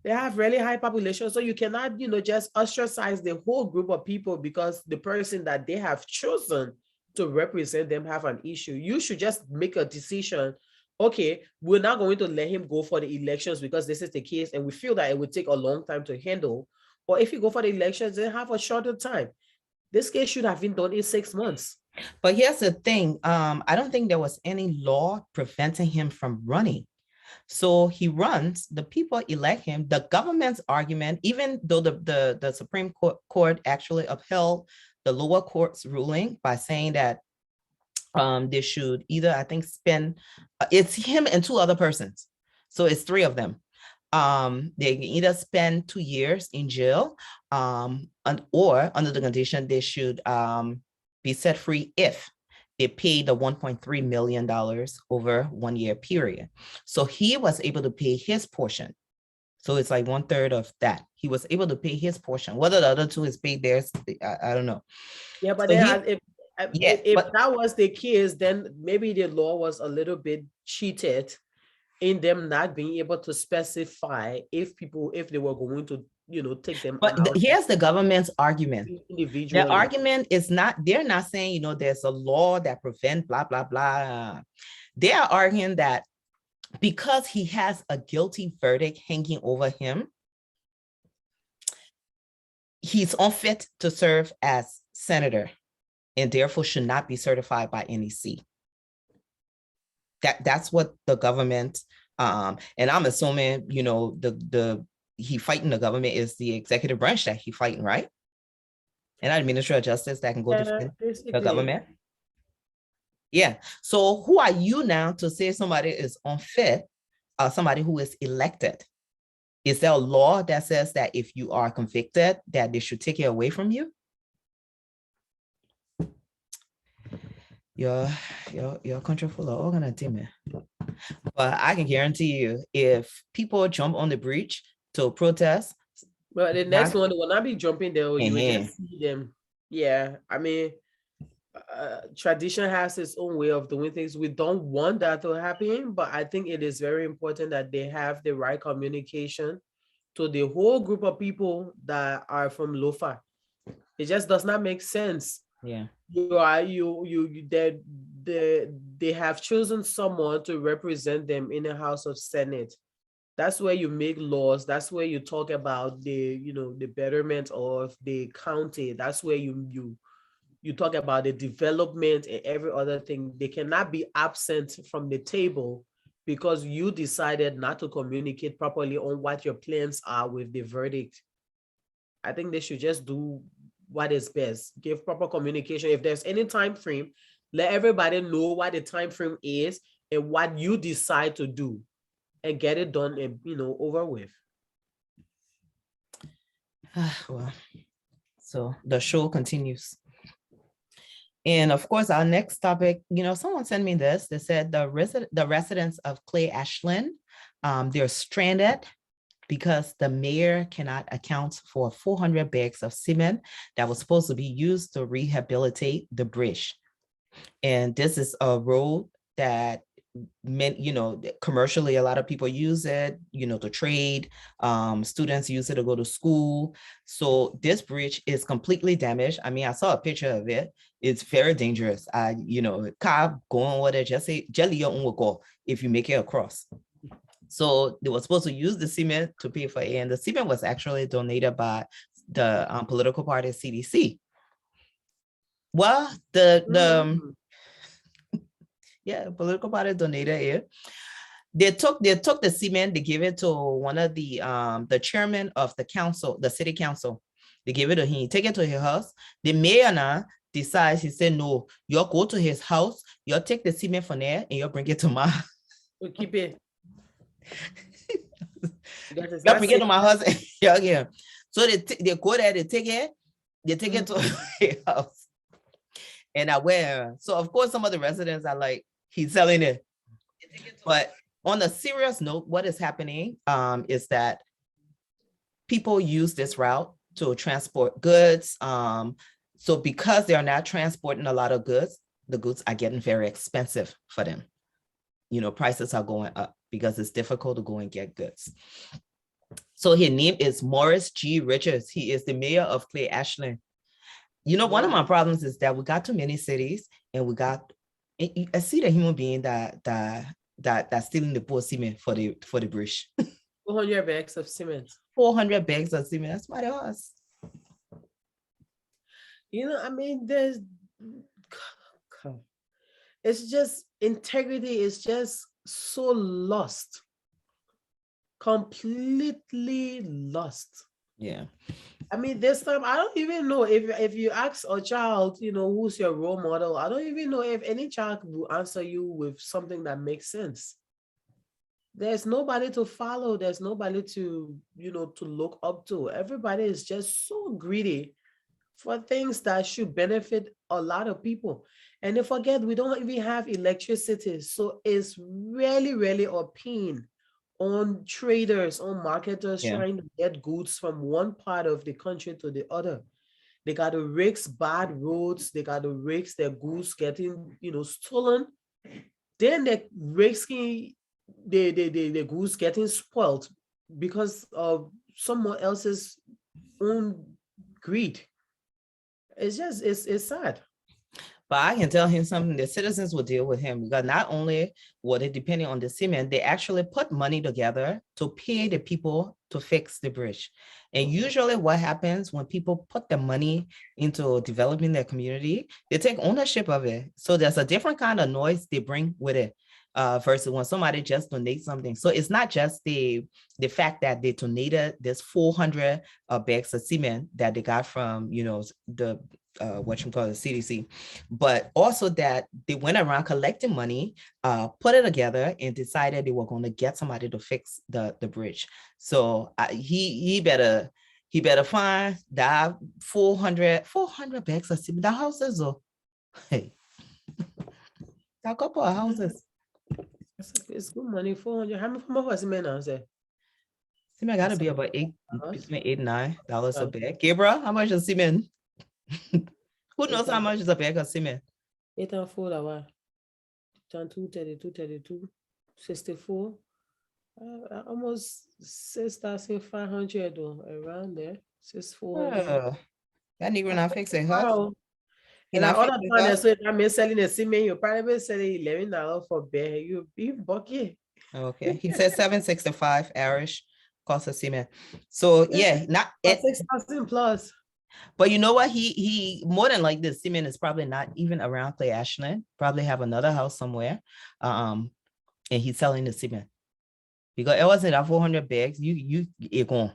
Speaker 3: They have really high population. So you cannot, you know, just ostracize the whole group of people because the person that they have chosen to represent them have an issue. You should just make a decision. Okay, we're not going to let him go for the elections because this is the case and we feel that it would take a long time to handle. Or if you go for the elections, then have a shorter time. This case should have been done in 6 months.
Speaker 2: But here's the thing. I don't think there was any law preventing him from running. So he runs, the people elect him. The government's argument, even though the Supreme Court actually upheld the lower court's ruling by saying that they should either, I think, spend, it's him and two other persons. So it's three of them. They can either spend 2 years in jail or under the condition they should be set free if they paid the $1.3 million over 1 year period. So he was able to pay his portion. So it's like 1/3 of that. He was able to pay his portion. Whether the other two is paid theirs, I don't know.
Speaker 3: Yeah, but
Speaker 2: So
Speaker 3: then if that was the case, then maybe the law was a little bit cheated in them not being able to specify if they were going to, you know, take them
Speaker 2: But
Speaker 3: out
Speaker 2: here's the government's argument.
Speaker 3: individually.
Speaker 2: The argument is not, they're not saying, you know, there's a law that prevents blah, blah, blah. They are arguing that because he has a guilty verdict hanging over him, he's unfit to serve as senator and therefore should not be certified by NEC. That's what the government, and I'm assuming, you know, he fighting the government is the executive branch that he fighting, right? And not Ministry of Justice that can go defend the government. Yeah. So who are you now to say somebody is unfit, somebody who is elected? Is there a law that says that if you are convicted, that they should take it away from you? Your country full of organization. But I can guarantee you, if people jump on the breach to protest,
Speaker 3: but the next one will not be jumping there. You will just see them. Yeah, I mean, tradition has its own way of doing things. We don't want that to happen, but I think it is very important that they have the right communication to the whole group of people that are from Lofa. It just does not make sense.
Speaker 2: Yeah.
Speaker 3: They have chosen someone to represent them in the House of Senate. That's where you make laws. That's where you talk about the betterment of the county. That's where you talk about the development and every other thing. They cannot be absent from the table because you decided not to communicate properly on what your plans are with the verdict. I think they should just do what is best. Give proper communication. If there's any time frame, let everybody know what the time frame is and what you decide to do, and get it done and over with.
Speaker 2: Well, so the show continues. And of course, our next topic, someone sent me this. They said the residents of Clay Ashland, they're stranded because the mayor cannot account for 400 bags of cement that was supposed to be used to rehabilitate the bridge. And this is a road that commercially, a lot of people use it, to trade. Students use it to go to school. So this bridge is completely damaged. I mean, I saw a picture of it. It's very dangerous. Car going with it, just say jelly your own will go if you make it across. So they were supposed to use the cement to pay for it, and the cement was actually donated by the political party CDC. Well, political party donated it. They took the cement, they gave it to one of the chairman of the council, the city council. They gave it to him, take it to his house. The mayor now decides, he said, no, you'll go to his house, you'll take the cement from there and you'll bring it to my
Speaker 3: We keep it.
Speaker 2: Y'all bring it to my house. Yeah. So they go there, they take it to his house. And I wear. So of course, some of the residents are like, he's selling it. But on a serious note, what is happening is that people use this route to transport goods. So because they are not transporting a lot of goods, the goods are getting very expensive for them. Prices are going up because it's difficult to go and get goods. So his name is Morris G. Richards. He is the mayor of Clay Ashland. One of my problems is that we got too many cities, and I see the human being that's stealing the poor cement for the bridge.
Speaker 3: 400 bags of cement.
Speaker 2: 400 bags of cement. That's my horse.
Speaker 3: It's just integrity is just so lost. Completely lost.
Speaker 2: Yeah.
Speaker 3: This time, I don't even know if you ask a child, who's your role model, I don't even know if any child will answer you with something that makes sense. There's nobody to follow. There's nobody to look up to. Everybody is just so greedy for things that should benefit a lot of people. And they forget we don't even have electricity. So it's really, really a pain on traders, on marketers trying to get goods from one part of the country to the other. They got to risk bad roads. They got to risk their goods getting, stolen. Then they're risking the goods getting spoiled because of someone else's own greed. It's sad.
Speaker 2: But I can tell him something, the citizens will deal with him, because not only were they depending on the cement, they actually put money together to pay the people to fix the bridge. And usually what happens when people put the money into developing their community, they take ownership of it. So there's a different kind of noise they bring with it. Versus when somebody just donates something. So it's not just the fact that they donated this 400 bags of cement that they got from, the CDC, but also that they went around collecting money, put it together, and decided they were going to get somebody to fix the bridge. So he better find that 400 bags of cement. The houses, hey, a couple of houses.
Speaker 3: It's good money. 400. How much was cement now?
Speaker 2: Cement got to be about between $8 and $9 a bag. Gabriel, how much is cement? Who knows how much is a bag of cement?
Speaker 3: 8 and 4 hour. 22, 32, 32, 64. Almost 6,500 around there. 6,400.
Speaker 2: That nigga not fixing her.
Speaker 3: Wow.
Speaker 2: He
Speaker 3: And
Speaker 2: not
Speaker 3: other
Speaker 2: fixing
Speaker 3: time,
Speaker 2: her.
Speaker 3: so if I'm selling a cement, you probably selling $11 for bear. You be bucky.
Speaker 2: Okay. He said 765 Irish cost of cement. So yeah, not it.
Speaker 3: 6,000 plus.
Speaker 2: But you know what? He more than like this cement is probably not even around Clay Ashland. Probably have another house somewhere. And he's selling the cement. Because it wasn't that 400 bags. It gone.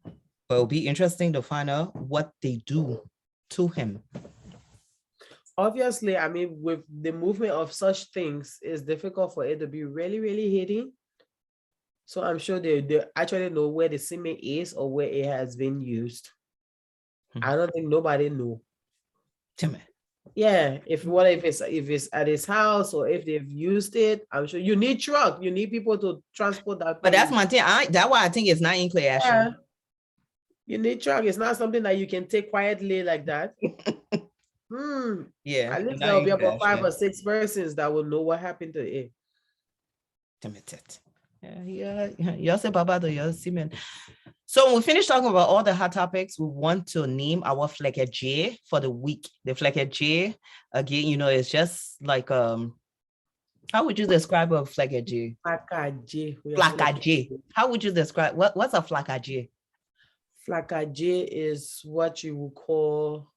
Speaker 2: But it'll be interesting to find out what they do to him.
Speaker 3: Obviously, I mean, with the movement of such things, it's difficult for it to be really, really hidden. So I'm sure they actually know where the cement is or where it has been used. I don't think nobody knew.
Speaker 2: Timmy.
Speaker 3: Yeah, if it's at his house or if they've used it, I'm sure you need truck. You need people to transport that.
Speaker 2: But that's my thing. That's why I think it's not in Clay Ashland.
Speaker 3: You need truck. It's not something that you can take quietly like that.
Speaker 2: Yeah.
Speaker 3: At least there'll be about 5 or 6 persons that will know what happened to it.
Speaker 2: Yeah. Y'all say bye to your cement. So when we finish talking about all the hot topics, we want to name our Flecker J for the week. The Flecker J, again, it's just like how would you describe a Flecker J?
Speaker 3: Flecker J.
Speaker 2: Flecker J. How would you describe what's a Flecker J?
Speaker 3: Flecker J is what you would call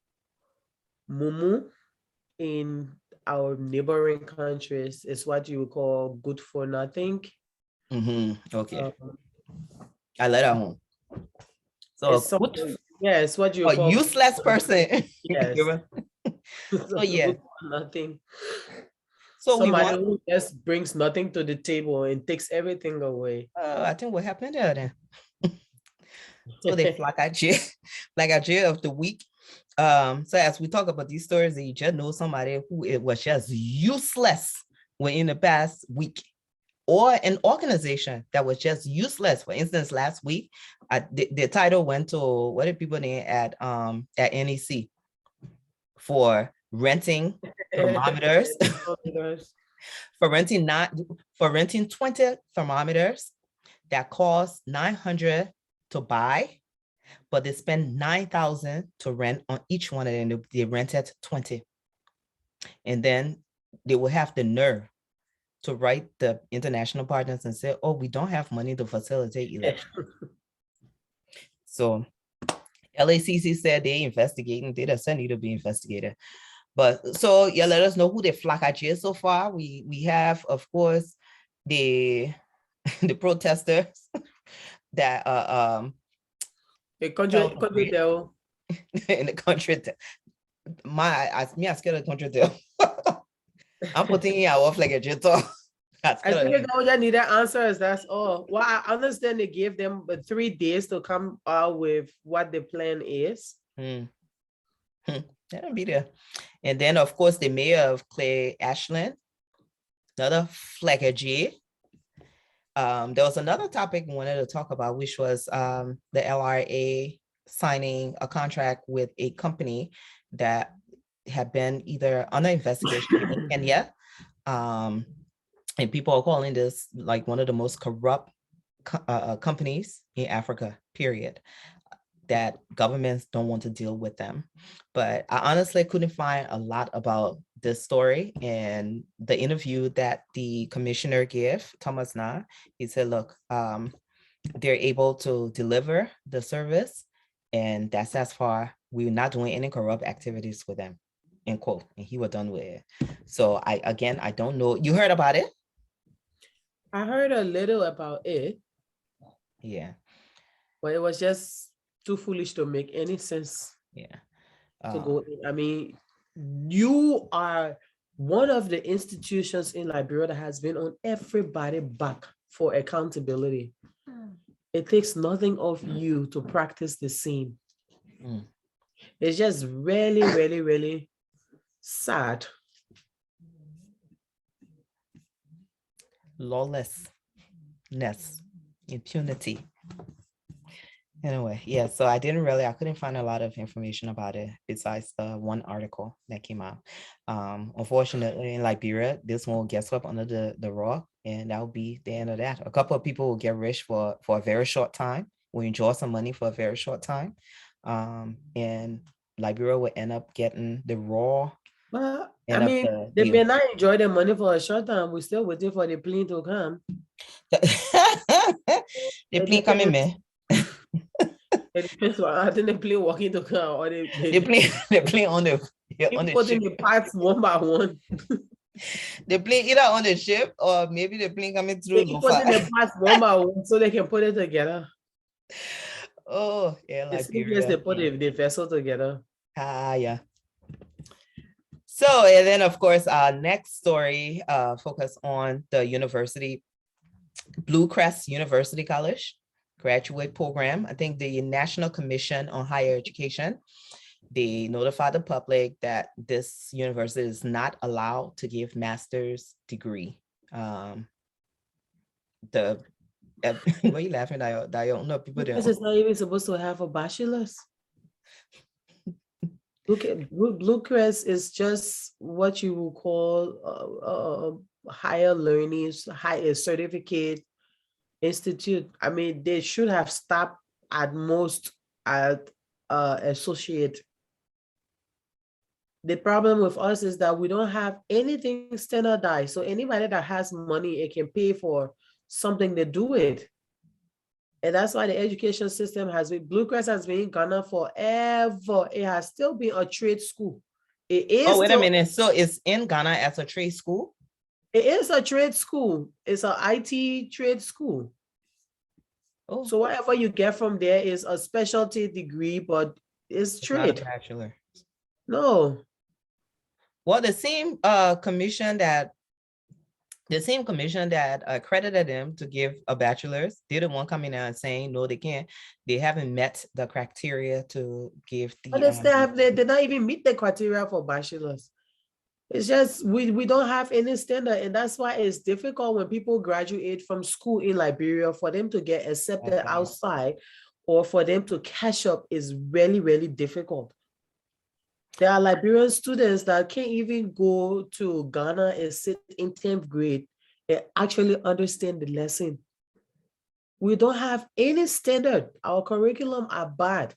Speaker 3: mumu in our neighboring countries. It's what you would call good for nothing.
Speaker 2: Okay. I let that hone. So
Speaker 3: it's what you call
Speaker 2: a useless person.
Speaker 3: Yes.
Speaker 2: So yeah.
Speaker 3: Nothing.
Speaker 2: So
Speaker 3: somebody who just brings nothing to the table and takes everything away.
Speaker 2: I think what happened there then. So they Flecker J of the week. So as we talk about these stories, you just know somebody who it was just useless within the past week, or an organization that was just useless. For instance, last week, the title went to what did people name at NEC for renting thermometers, for renting 20 thermometers that cost $900 to buy, but they spend $9,000 to rent on each one of them. They rented 20, and then they will have the nerve to write the international partners and say, "Oh, we don't have money to facilitate election." So LACC said they investigating. They just need to be investigated. But so yeah, let us know who the Flecker J is so far. We have, of course, the the protesters that
Speaker 3: the country
Speaker 2: in the country. I scared of the country. I'm putting it off like a jet.
Speaker 3: I think all you need answers. That's all. Well, I understand they gave them 3 days to come out with what the plan is.
Speaker 2: That'll be there. And then, of course, the mayor of Clay Ashland, another Flecker J. There was another topic we wanted to talk about, which was the LRA signing a contract with a company that had been either under investigation in Kenya. And people are calling this like one of the most corrupt companies in Africa, period, that governments don't want to deal with them. But I honestly couldn't find a lot about this story. And the interview that the commissioner gave, Thomas Na, he said, look, they're able to deliver the service, and that's as far. We're not doing any corrupt activities with them, end quote. And he was done with it. So I don't know. You heard about it?
Speaker 3: I heard a little about it.
Speaker 2: Yeah.
Speaker 3: But it was just too foolish to make any sense.
Speaker 2: Yeah.
Speaker 3: To go in. I mean, you are one of the institutions in Liberia that has been on everybody back for accountability. It takes nothing of you to practice the same. It's just really, really, really sad.
Speaker 2: Lawlessness, impunity. Anyway, yeah, so I couldn't find a lot of information about it besides the one article that came out. Unfortunately, in Liberia, this one will get swept under the rug, and that will be the end of that. A couple of people will get rich for a very short time, will enjoy some money for a very short time, and Liberia will end up getting the raw
Speaker 3: But I
Speaker 2: end up
Speaker 3: mean,
Speaker 2: the
Speaker 3: they may
Speaker 2: deal.
Speaker 3: not enjoy the money for a short time. We're still waiting for the plane to come.
Speaker 2: The
Speaker 3: It
Speaker 2: plane coming,
Speaker 3: depends.
Speaker 2: man.
Speaker 3: It depends on I think the plane walking to come or
Speaker 2: The plane, the plane on the on
Speaker 3: keep
Speaker 2: the
Speaker 3: putting
Speaker 2: ship.
Speaker 3: the parts one by one.
Speaker 2: The plane either on the ship or maybe the plane coming
Speaker 3: They
Speaker 2: through
Speaker 3: keep
Speaker 2: Lofa.
Speaker 3: putting the parts one by one so they can put it together.
Speaker 2: Oh, yeah,
Speaker 3: The same place they
Speaker 2: Liberia.
Speaker 3: put the vessel together.
Speaker 2: Ah, yeah. So, and then of course, our next story focus on the university, Blue Crest University College graduate program. I think the National Commission on Higher Education, they notified the public that this university is not allowed to give master's degree. The Why are you laughing? I don't know people
Speaker 3: Because
Speaker 2: don't.
Speaker 3: it's not even supposed to have a bachelor's. Look at Blue Crest is just what you would call higher learning, higher certificate institute. I mean, they should have stopped at most at associate. The problem with us is that we don't have anything standardized. So anybody that has money, it can pay for something to do it. And that's why the education system has been, Blue Crest has been in Ghana forever. It has still been a trade school. It is
Speaker 2: Oh, wait a
Speaker 3: still,
Speaker 2: minute. So it's in Ghana as a trade school?
Speaker 3: it is a trade school. It's an IT trade school.
Speaker 2: Oh,
Speaker 3: So whatever you get from there is a specialty degree, but it's
Speaker 2: it's not a
Speaker 3: trade.
Speaker 2: bachelor.
Speaker 3: No,
Speaker 2: Well, the same commission that accredited them to give a bachelor's, they're the one coming out and saying no, they can't. They haven't met the criteria to give
Speaker 3: but
Speaker 2: the
Speaker 3: they still have, they did not even meet the criteria for bachelor's. It's just we don't have any standard, and that's why it's difficult when people graduate from school in Liberia for them to get accepted
Speaker 2: Okay.
Speaker 3: outside or for them to catch up is really, really difficult. There are Liberian students that can't even go to Ghana and sit in 10th grade and actually understand the lesson. We don't have any standard. Our curriculum are bad.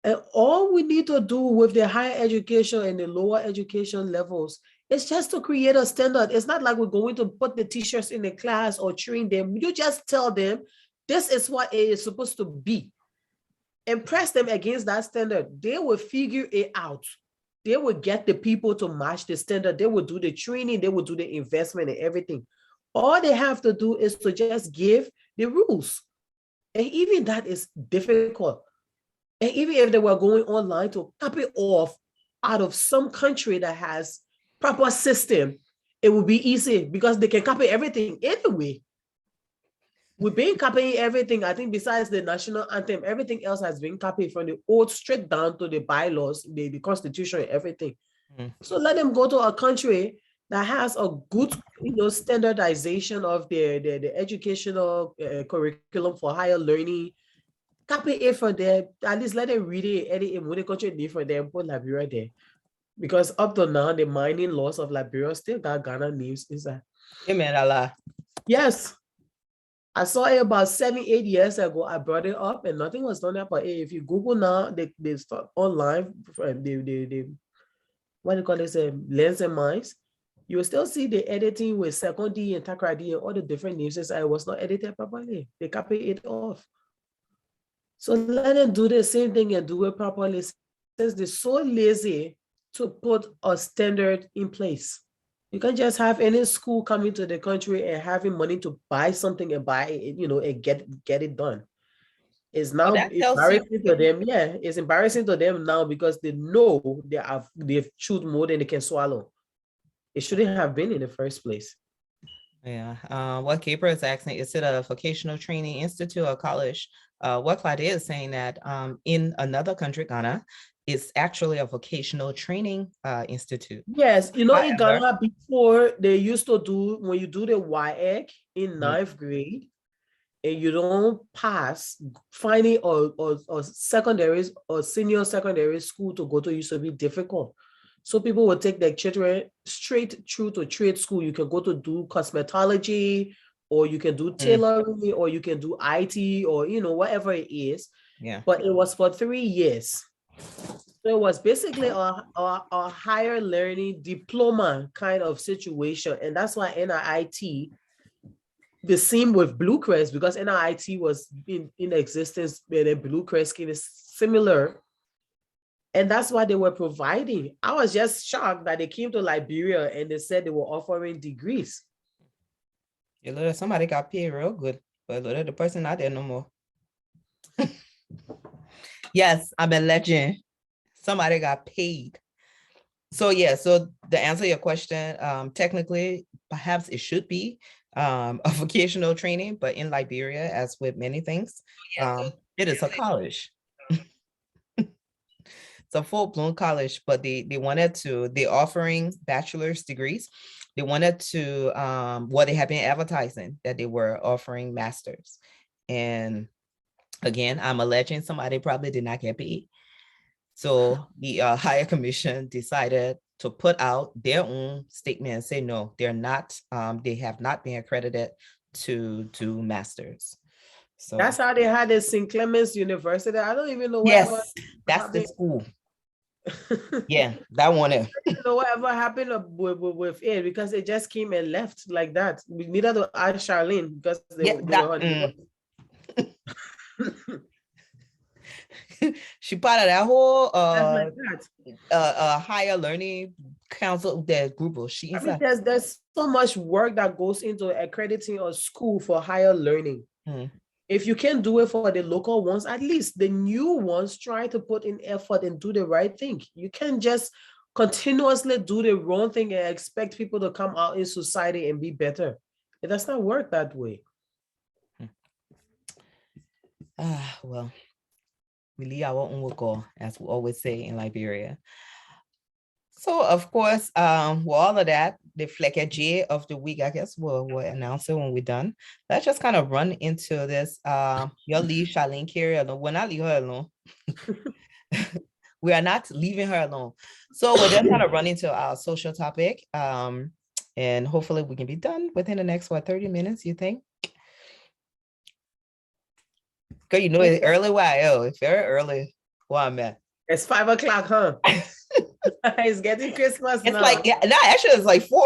Speaker 3: And all we need to do with the higher education and the lower education levels is just to create a standard. It's not like we're going to put the teachers in the class or train them. You just tell them this is what it is supposed to be. And press them against that standard. They will figure it out. They will get the people to match the standard. They will do the training. They will do the investment and everything. All they have to do is to just give the rules. And even that is difficult. And even if they were going online to copy off out of some country that has proper system, it would be easy because they can copy everything anyway. We've been copying everything. I think besides the national anthem, everything else has been copied from the old straight down to the bylaws, the constitution, and everything. So let them go to a country that has a good, standardization of the educational curriculum for higher learning. Copy it for them. At least let them read it, edit it, when they country need for them, put Liberia there. Because up to now, the mining laws of Liberia still got Ghana names inside.
Speaker 2: Amen, Allah.
Speaker 3: Yes. I saw it about 7-8 years ago. I brought it up and nothing was done there. But hey, if you Google now, they start online, they what do you call this, Lens and Minds, you will still see the editing with Second D and Takrady and all the different names since I was not edited properly. They copy it off. So let them do the same thing and do it properly since they're so lazy to put a standard in place. You can't just have any school coming to the country and having money to buy something and buy it, and get it done. It's now embarrassing to them. Yeah, it's embarrassing to them now because they know they've chewed more than they can swallow. It shouldn't have been in the first place.
Speaker 2: Yeah. What Gabriel is asking, is it a vocational training institute or college? What Claudia is saying that in another country, Ghana, it's actually a vocational training institute.
Speaker 3: Yes, in Ghana before they used to do, when you do the WAEC in 9th grade, and you don't pass, finding or secondary or senior secondary school to go to used to be difficult. So people will take their children straight through to trade school. You can go to do cosmetology, or you can do tailoring, or you can do IT, or whatever it is.
Speaker 2: Yeah.
Speaker 3: But it was for 3 years. So it was basically a higher learning diploma kind of situation. And that's why NIT, the same with Blue Crest, because NIT was in existence, and then Blue Crest scheme is similar. And that's what they were providing. I was just shocked that they came to Liberia and they said they were offering degrees.
Speaker 2: You know, somebody got paid real good, but the person not there no more. Yes, I'm a legend. Somebody got paid. So yeah, so to answer your question, technically, perhaps it should be a vocational training, but in Liberia, as with many things, it is a college. It's a full-blown college, but they're offering bachelor's degrees. They wanted to, they have been advertising that they were offering masters. And again, I'm alleging somebody probably did not get paid. So the higher commission decided to put out their own statement and say, no, they're not, they have not been accredited to do masters. So
Speaker 3: that's how they had it St. Clements University. I don't even know what.
Speaker 2: Yes, that's the school. Yeah, that one.
Speaker 3: I don't know whatever happened with it, because it just came and left like that. We needed to add Charlene because they were
Speaker 2: she part of that whole
Speaker 3: like that.
Speaker 2: higher learning council, that group of
Speaker 3: I mean, there's so much work that goes into accrediting a school for higher learning. If you can't do it for the local ones, at least the new ones try to put in effort and do the right thing. You can't just continuously do the wrong thing and expect people to come out in society and be better. It does not work that way.
Speaker 2: Well, we leave our own goal, as we always say in Liberia. So of course, with all of that, the Fleckage of the week, I guess we'll announce it when we're done. Let's just kind of run into this. You'll leave Charlene Carey alone. We're not leaving her alone. We are not leaving her alone. So we're just kind of running to our social topic. And hopefully we can be done within the next, 30 minutes, you think? Girl, you know it's early. Why? It's very early where I'm at.
Speaker 3: It's 5 o'clock, huh? It's getting Christmas
Speaker 2: it's
Speaker 3: now.
Speaker 2: Like, yeah, no, actually it's like 4.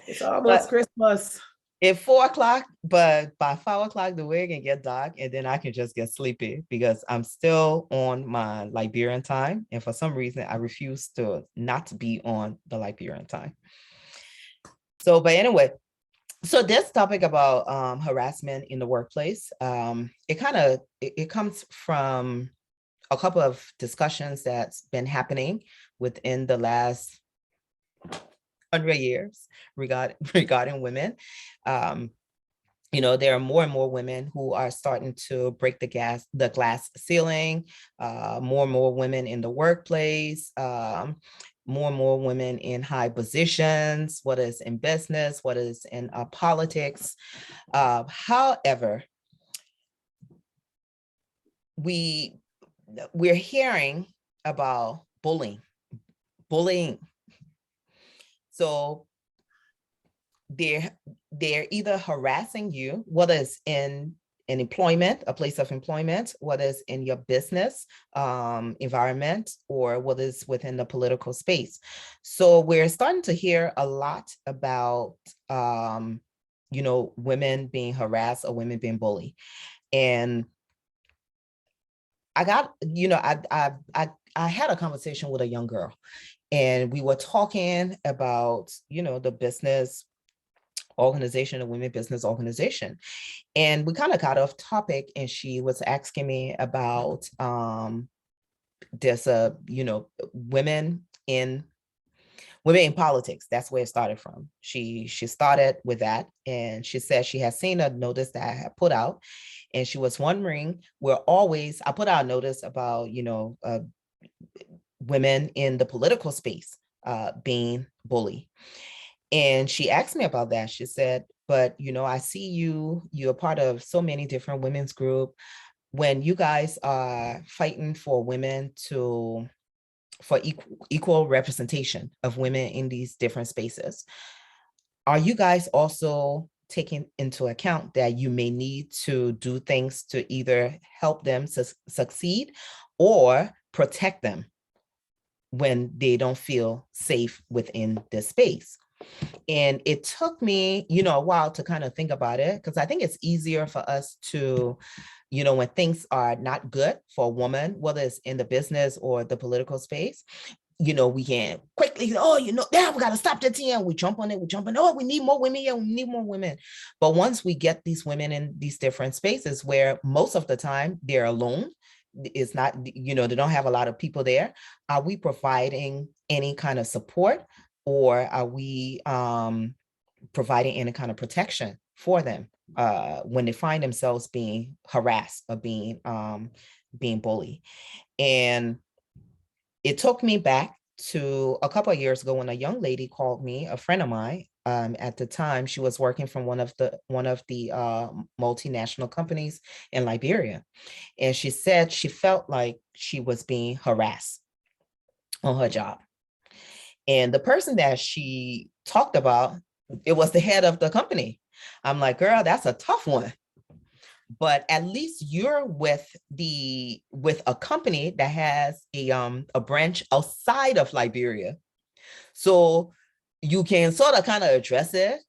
Speaker 3: It's almost Christmas.
Speaker 2: It's 4 o'clock, but by 5 o'clock the way can get dark, and then I can just get sleepy because I'm still on my Liberian time, and for some reason I refuse to not be on the Liberian time. So, but anyway, so this topic about harassment in the workplace, it comes from a couple of discussions that's been happening within the last 100 years regarding women. There are more and more women who are starting to break the glass ceiling, more and more women in the workplace, more and more women in high positions, whether it's in business, whether it's in politics. However, we're hearing about bullying. So they're either harassing you, whether it's in an employment, a place of employment, whether it's in your business environment, or whether it's within the political space. So we're starting to hear a lot about, women being harassed or women being bullied. And I had a conversation with a young girl, and we were talking about, the business organization, the women business organization. And we kind of got off topic, and she was asking me about there's women in politics. That's where it started from. She started with that, and she said she had seen a notice that I had put out, and she was wondering, I put out a notice about, women in the political space being bullied. And she asked me about that. She said, but I see you're part of so many different women's group. When you guys are fighting for women for equal representation of women in these different spaces, are you guys also taking into account that you may need to do things to either help them succeed or protect them when they don't feel safe within the space? And it took me, a while to kind of think about it, because I think it's easier for us to, when things are not good for a woman, whether it's in the business or the political space, we can quickly, yeah, we got to stop the TM. We jump on it, oh, we need more women. Yeah, we need more women. But once we get these women in these different spaces where most of the time they're alone, it's not, they don't have a lot of people there, are we providing any kind of support, or are we providing any kind of protection for them when they find themselves being harassed or being bullied? And it took me back to a couple of years ago when a young lady called me, a friend of mine. At the time, she was working from one of the multinational companies in Liberia, and she said she felt like she was being harassed on her job. And the person that she talked about, it was the head of the company. I'm like, girl, that's a tough one. But at least you're with a company that has a branch outside of Liberia. So you can sort of kind of address it,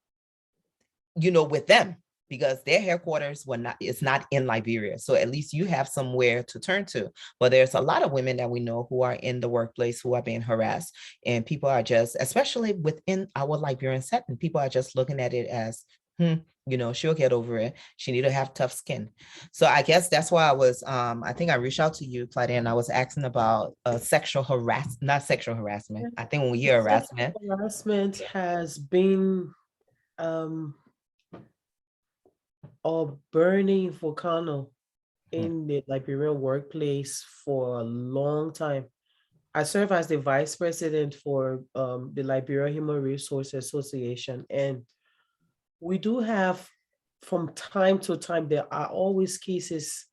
Speaker 2: with them, because their headquarters it's not in Liberia. So at least you have somewhere to turn to. But there's a lot of women that we know who are in the workplace who are being harassed, and people are just, especially within our Liberian setting, people are just looking at it as, she'll get over it. She need to have tough skin. So I guess that's why I think I reached out to you, Claudia, and I was asking about sexual harassment, not sexual harassment. I think when we hear harassment.
Speaker 3: Harassment has been a burning volcano in the Liberian workplace for a long time. I serve as the vice president for the Liberia Human Resources Association, and we do have, from time to time, there are always cases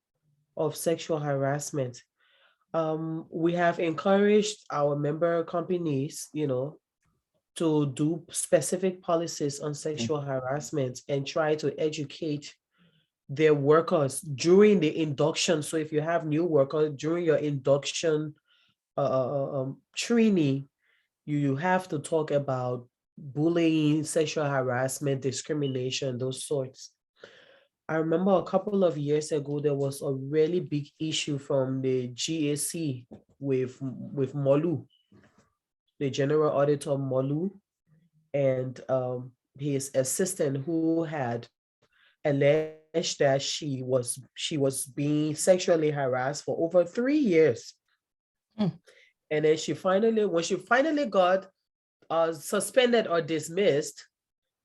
Speaker 3: of sexual harassment. We have encouraged our member companies, to do specific policies on sexual harassment and try to educate their workers during the induction. So if you have new workers during your induction training, you have to talk about bullying, sexual harassment, discrimination, those sorts. I remember a couple of years ago, there was a really big issue from the GAC with Molu, the general auditor Molu, and his assistant, who had alleged that she was being sexually harassed for over 3 years. And then when she finally got suspended or dismissed,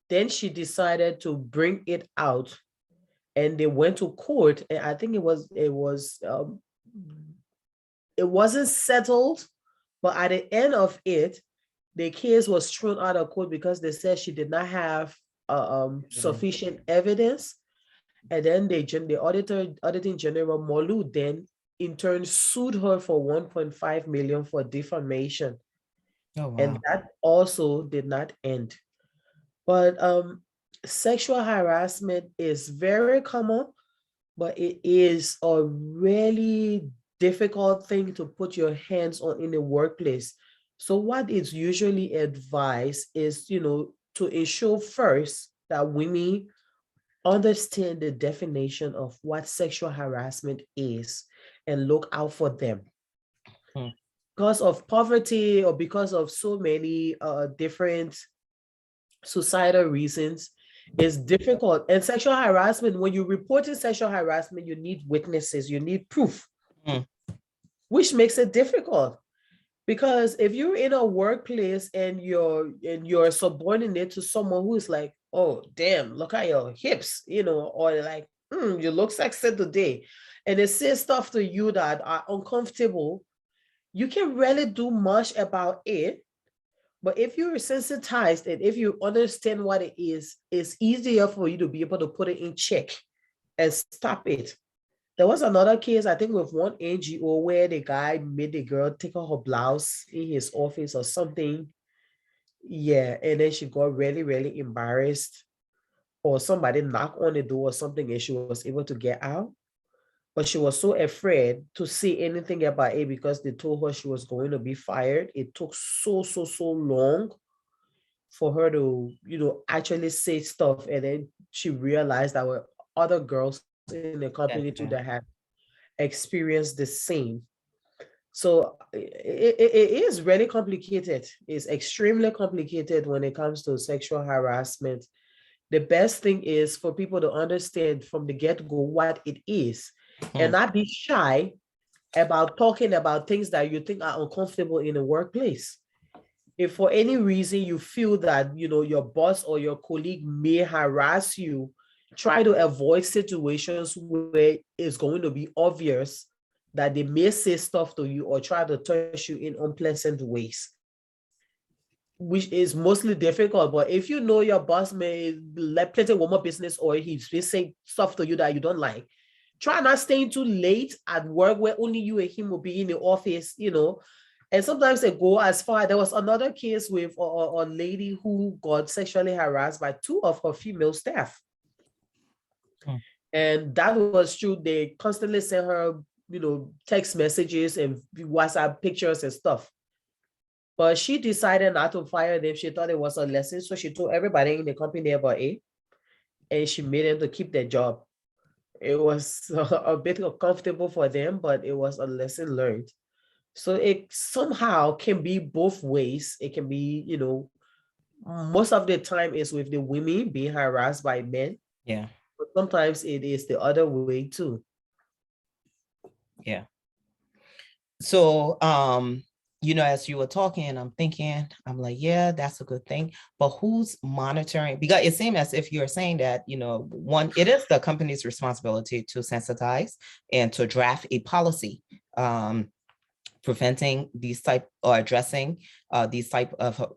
Speaker 3: then she decided to bring it out, and they went to court. And I think it wasn't settled, but at the end of it, the case was thrown out of court because they said she did not have sufficient evidence. And then the auditing general Molu then in turn sued her for 1.5 million for defamation.
Speaker 2: Oh, wow.
Speaker 3: And that also did not end. But sexual harassment is very common, but it is a really difficult thing to put your hands on in the workplace. So what is usually advised is, to ensure first that women understand the definition of what sexual harassment is and look out for them. Because of poverty or because of so many different societal reasons, it's difficult. And sexual harassment, when you report sexual harassment, you need witnesses, you need proof, which makes it difficult. Because if you're in a workplace and you're subordinate to someone who is like, oh, damn, look at your hips, or like, you look sexy today, and they say stuff to you that are uncomfortable, you can really do much about it. But if you're sensitized and if you understand what it is, it's easier for you to be able to put it in check and stop it. There was another case, I think, with one NGO where the guy made the girl take off her blouse in his office or something. Yeah, and then she got really, really embarrassed, or somebody knocked on the door or something, and she was able to get out. But she was so afraid to say anything about it because they told her she was going to be fired. It took so long for her to, actually say stuff. And then she realized there were other girls in the company too that had experienced the same. So it is really complicated. It's extremely complicated when it comes to sexual harassment. The best thing is for people to understand from the get-go what it is and not be shy about talking about things that you think are uncomfortable in the workplace. If for any reason you feel that your boss or your colleague may harass you, try to avoid situations where it's going to be obvious that they may say stuff to you or try to touch you in unpleasant ways, which is mostly difficult. But if you know your boss may let plenty of more business or he's saying stuff to you that you don't like, try not staying too late at work where only you and him will be in the office. And sometimes they go as far. There was another case with a lady who got sexually harassed by two of her female staff. And that was true. They constantly sent her, text messages and WhatsApp pictures and stuff. But she decided not to fire them. She thought it was a lesson. So she told everybody in the company about it. And she made them to keep their job. It was a bit uncomfortable for them, but it was a lesson learned. So it somehow can be both ways. It can be, most of the time is with the women being harassed by men.
Speaker 2: Yeah.
Speaker 3: But sometimes it is the other way too.
Speaker 2: Yeah. So, as you were talking, I'm thinking, I'm like, yeah, that's a good thing. But who's monitoring? Because it seems as if you're saying that, one, it is the company's responsibility to sensitize and to draft a policy, preventing these type or addressing these type of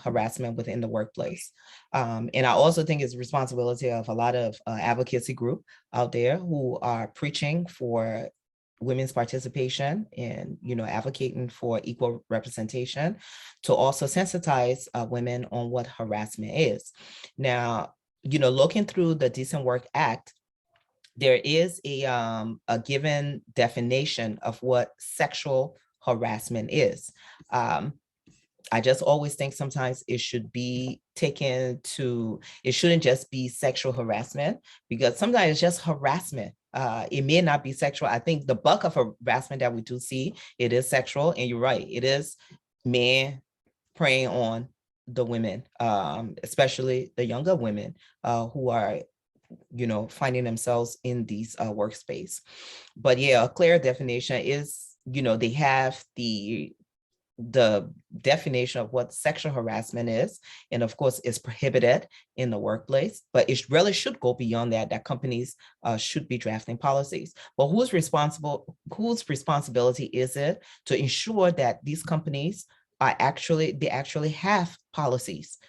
Speaker 2: harassment within the workplace. And I also think it's responsibility of a lot of advocacy group out there who are preaching for women's participation and, advocating for equal representation to also sensitize women on what harassment is. Now, looking through the Decent Work Act, there is a given definition of what sexual harassment is. I just always think sometimes it should be taken to, it shouldn't just be sexual harassment, because sometimes it's just harassment. It may not be sexual. I think the bulk of harassment that we do see, it is sexual, and you're right, it is men preying on the women, especially the younger women who are finding themselves in these workspace. But yeah, a clear definition is, they have the definition of what sexual harassment is. And of course, it's prohibited in the workplace, but it really should go beyond that companies should be drafting policies. But whose responsibility is it to ensure that these companies they actually have policies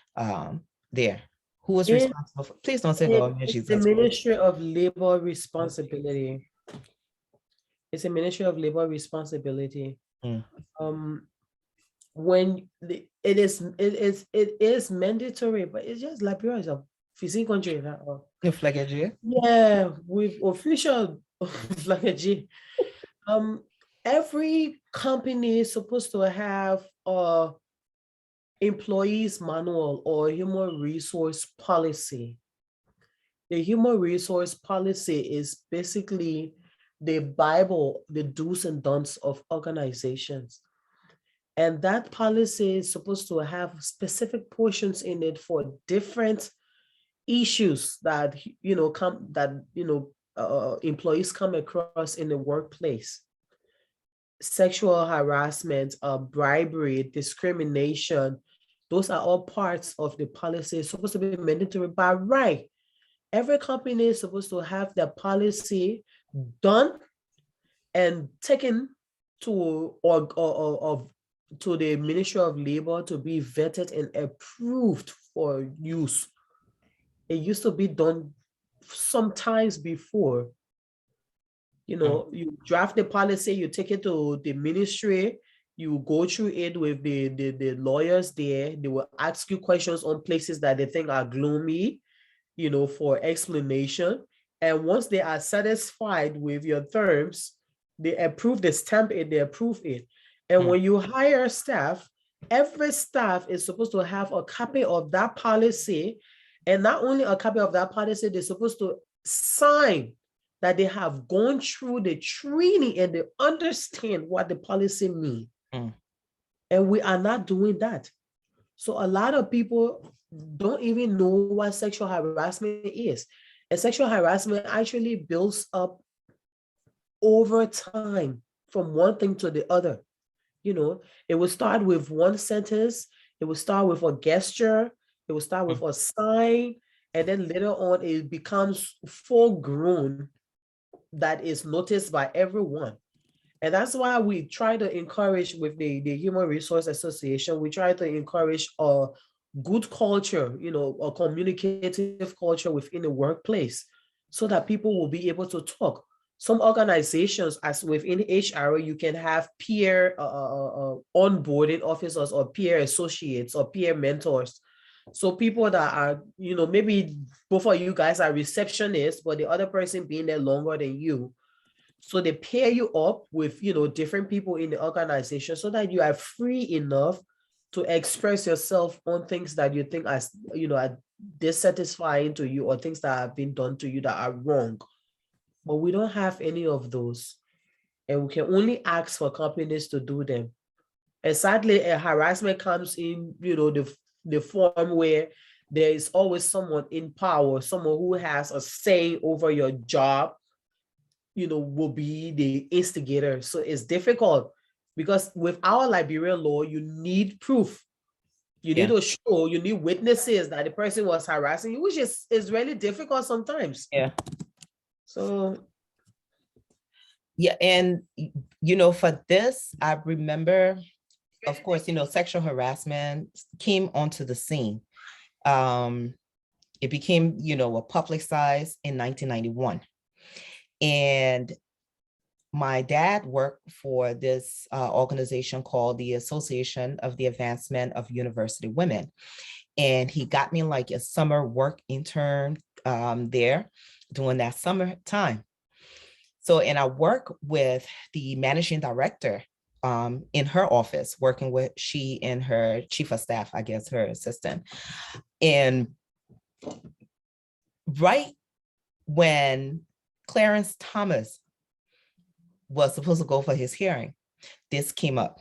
Speaker 2: there? Who is responsible for, please don't say government.
Speaker 3: It's the Ministry of Labor responsibility. It's a Ministry of Labor responsibility. When it is mandatory, but it's just Liberia is a physical country. Yeah, with official flag. Every company is supposed to have a employees manual or human resource policy. The human resource policy is basically the Bible, the do's and don'ts of organizations. And that policy is supposed to have specific portions in it for different issues that employees come across in the workplace. Sexual harassment, bribery, discrimination, those are all parts of the policy. It's supposed to be mandatory by right. Every company is supposed to have their policy done and taken to or to the Ministry of Labor to be vetted and approved for use. It used to be done sometimes before. You draft the policy, you take it to the ministry, you go through it with the lawyers there. They will ask you questions on places that they think are gloomy, for explanation. And once they are satisfied with your terms, they stamp it, they approve it. And when you hire staff, every staff is supposed to have a copy of that policy. And not only a copy of that policy, they're supposed to sign that they have gone through the training and they understand what the policy means. And we are not doing that. So a lot of people don't even know what sexual harassment is. And sexual harassment actually builds up over time from one thing to the other. It will start with one sentence, it will start with a gesture, it will start with a sign, and then later on it becomes full grown that is noticed by everyone. And that's why we try to encourage with the Human Resource Association, we try to encourage a good culture, a communicative culture within the workplace so that people will be able to talk. Some organizations, as within HR, you can have peer onboarding officers or peer associates or peer mentors. So people that are, maybe both of you guys are receptionists, but the other person being there longer than you. So they pair you up with, different people in the organization so that you are free enough to express yourself on things that you think are dissatisfying to you or things that have been done to you that are wrong. But we don't have any of those. And we can only ask for companies to do them. And sadly, a harassment comes in, the form where there is always someone in power, someone who has a say over your job, will be the instigator. So it's difficult because with our Liberian law, you need proof. You need to show, you need witnesses that the person was harassing you, which is really difficult sometimes.
Speaker 2: Yeah.
Speaker 3: So.
Speaker 2: Yeah. And, for this, I remember, of course, sexual harassment came onto the scene. It became, a publicized in 1991. And my dad worked for this organization called the Association of the Advancement of University Women. And he got me like a summer work intern there during that summer time. So, and I work with the managing director in her office, working with she and her chief of staff, I guess her assistant. And right when Clarence Thomas was supposed to go for his hearing, this came up.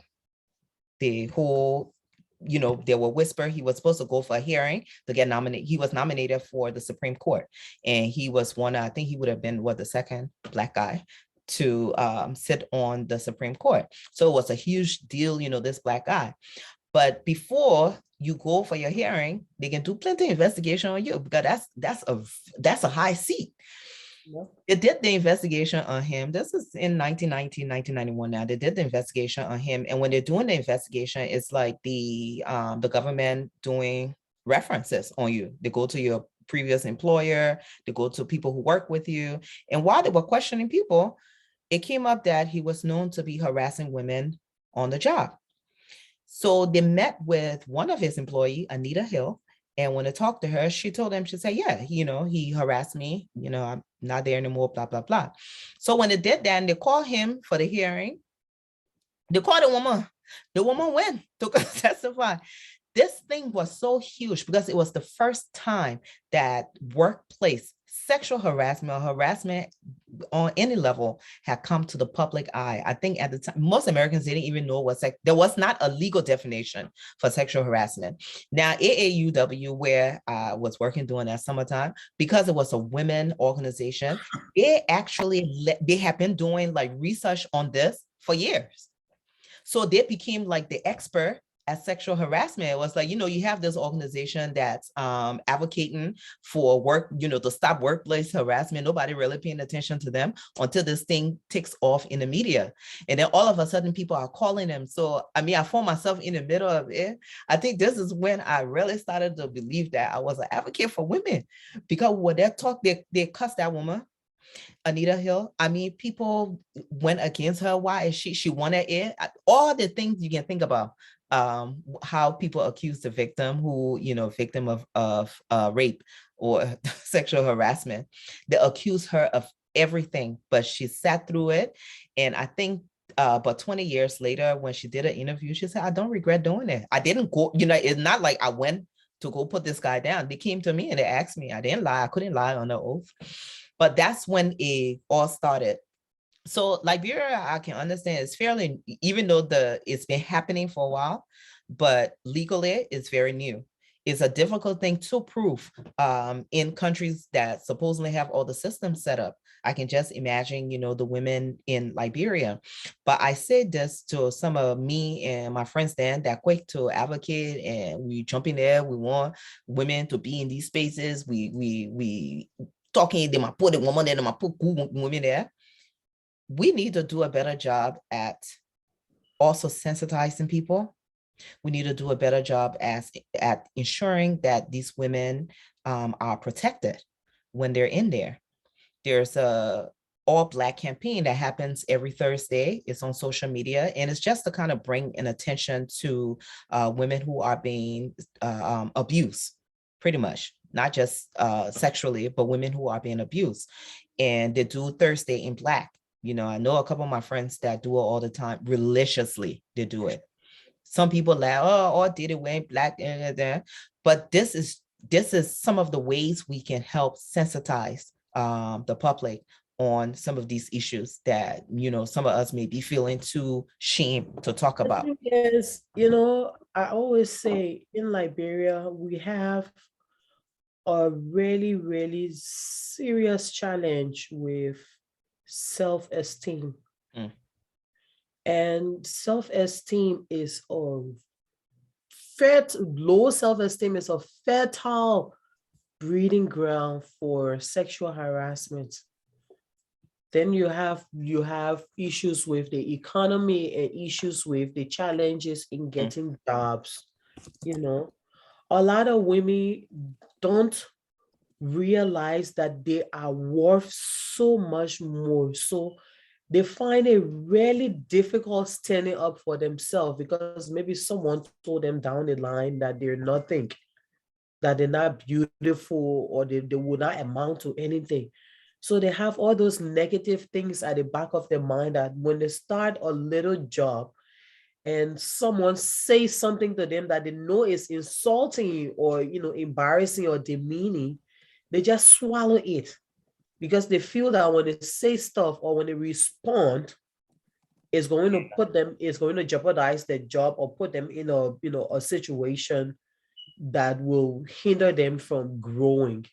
Speaker 2: The whole, there were whisper he was supposed to go for a hearing to get nominated. He was nominated for the Supreme Court. And he was I think he would have been the second Black guy to sit on the Supreme Court. So it was a huge deal, this Black guy. But before you go for your hearing, they can do plenty of investigation on you because that's a high seat. They did the investigation on him. This is in 1990, 1991 now. They did the investigation on him. And when they're doing the investigation, it's like the government doing references on you. They go to your previous employer, they go to people who work with you. And while they were questioning people, it came up that he was known to be harassing women on the job. So they met with one of his employees, Anita Hill. And when I talked to her, she told him, she said, yeah, he harassed me, I'm not there anymore, blah, blah, blah. So when they did that and they called him for the hearing, they called the woman. The woman went to testify. This thing was so huge because it was the first time that workplace sexual harassment or harassment on any level had come to the public eye. I think at the time, most Americans didn't even know what there was not a legal definition for sexual harassment. Now, AAUW, where I was working during that summertime, because it was a women organization, they have been doing like research on this for years. So they became like the expert as sexual harassment. It was like, you have this organization that's advocating for work, to stop workplace harassment. Nobody really paying attention to them until this thing takes off in the media. And then all of a sudden people are calling them. So, I mean, I found myself in the middle of it. I think this is when I really started to believe that I was an advocate for women, because when they talk, they cuss that woman, Anita Hill. I mean, people went against her. Why is she wanted it? All the things you can think about. How people accuse the victim, who, victim of rape or sexual harassment. They accuse her of everything, but she sat through it. And I think but 20 years later, when she did an interview, she said, I don't regret doing it. I didn't go, it's not like I went to go put this guy down. They came to me and they asked me. I didn't lie. I couldn't lie on the oath. But that's when it all started. So Liberia, I can understand, it's fairly, even though it's been happening for a while, but legally it's very new. It's a difficult thing to prove in countries that supposedly have all the systems set up. I can just imagine, the women in Liberia. But I said this to some of me and my friends then that quick to advocate, and we jump in there. We want women to be in these spaces. We talking, they might put a woman there, they might put women there. We need to do a better job at also sensitizing people. We need to do a better job at ensuring that these women are protected when they're in there. There's a all Black campaign that happens every Thursday. It's on social media, and it's just to kind of bring an attention to women who are being abused, pretty much, not just sexually, but women who are being abused. And they do Thursday in Black. I know a couple of my friends that do it all the time, religiously. They do it. Some people like, oh, all did it wearing Black, but this is some of the ways we can help sensitize the public on some of these issues that, some of us may be feeling too shame to talk about.
Speaker 3: Yes, I always say in Liberia, we have a really, really serious challenge with self-esteem.
Speaker 2: Mm.
Speaker 3: And self-esteem is low self-esteem is a fertile breeding ground for sexual harassment. Then you have issues with the economy and issues with the challenges in getting jobs. A lot of women don't realize that they are worth so much more. So they find it really difficult standing up for themselves because maybe someone told them down the line that they're nothing, that they're not beautiful, or they would not amount to anything. So they have all those negative things at the back of their mind that when they start a little job and someone says something to them that they know is insulting or, embarrassing or demeaning, they just swallow it because they feel that when they say stuff or when they respond, it's going to jeopardize their job or put them in a situation that will hinder them from growing.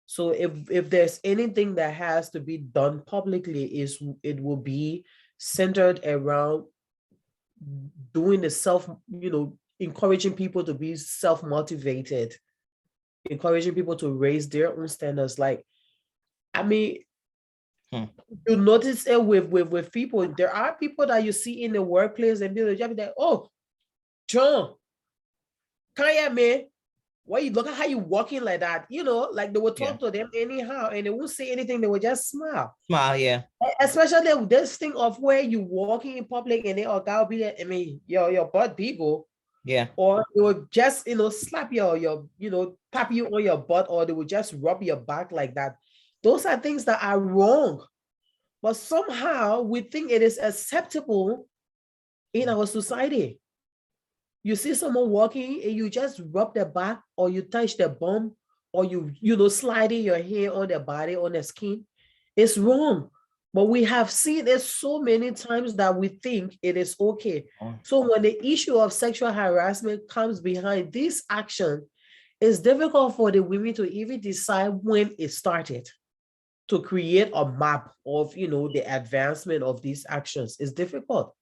Speaker 3: So if there's anything that has to be done publicly, it will be centered around doing the encouraging people to be self-motivated, encouraging people to raise their own standards. Like, I mean, you notice it with people. There are people that you see in the workplace and people just be like, oh, John, come here, man. Why you look at how you walking like that? Like they would talk to them anyhow and they won't say anything. They would just smile.
Speaker 2: Smile, yeah.
Speaker 3: Especially with this thing of where you walking in public and they all gotta be like, I mean, your butt people.
Speaker 2: Yeah.
Speaker 3: Or they would just, slap your tap you on your butt, or they would just rub your back like that. Those are things that are wrong. But somehow we think it is acceptable in our society. You see someone walking and you just rub their back, or you touch their bum, or you sliding your hair on their body, on their skin. It's wrong. But we have seen it so many times that we think it is okay. So when the issue of sexual harassment comes behind this action, it's difficult for the women to even decide when it started, to create a map of, the advancement of these actions. It's difficult.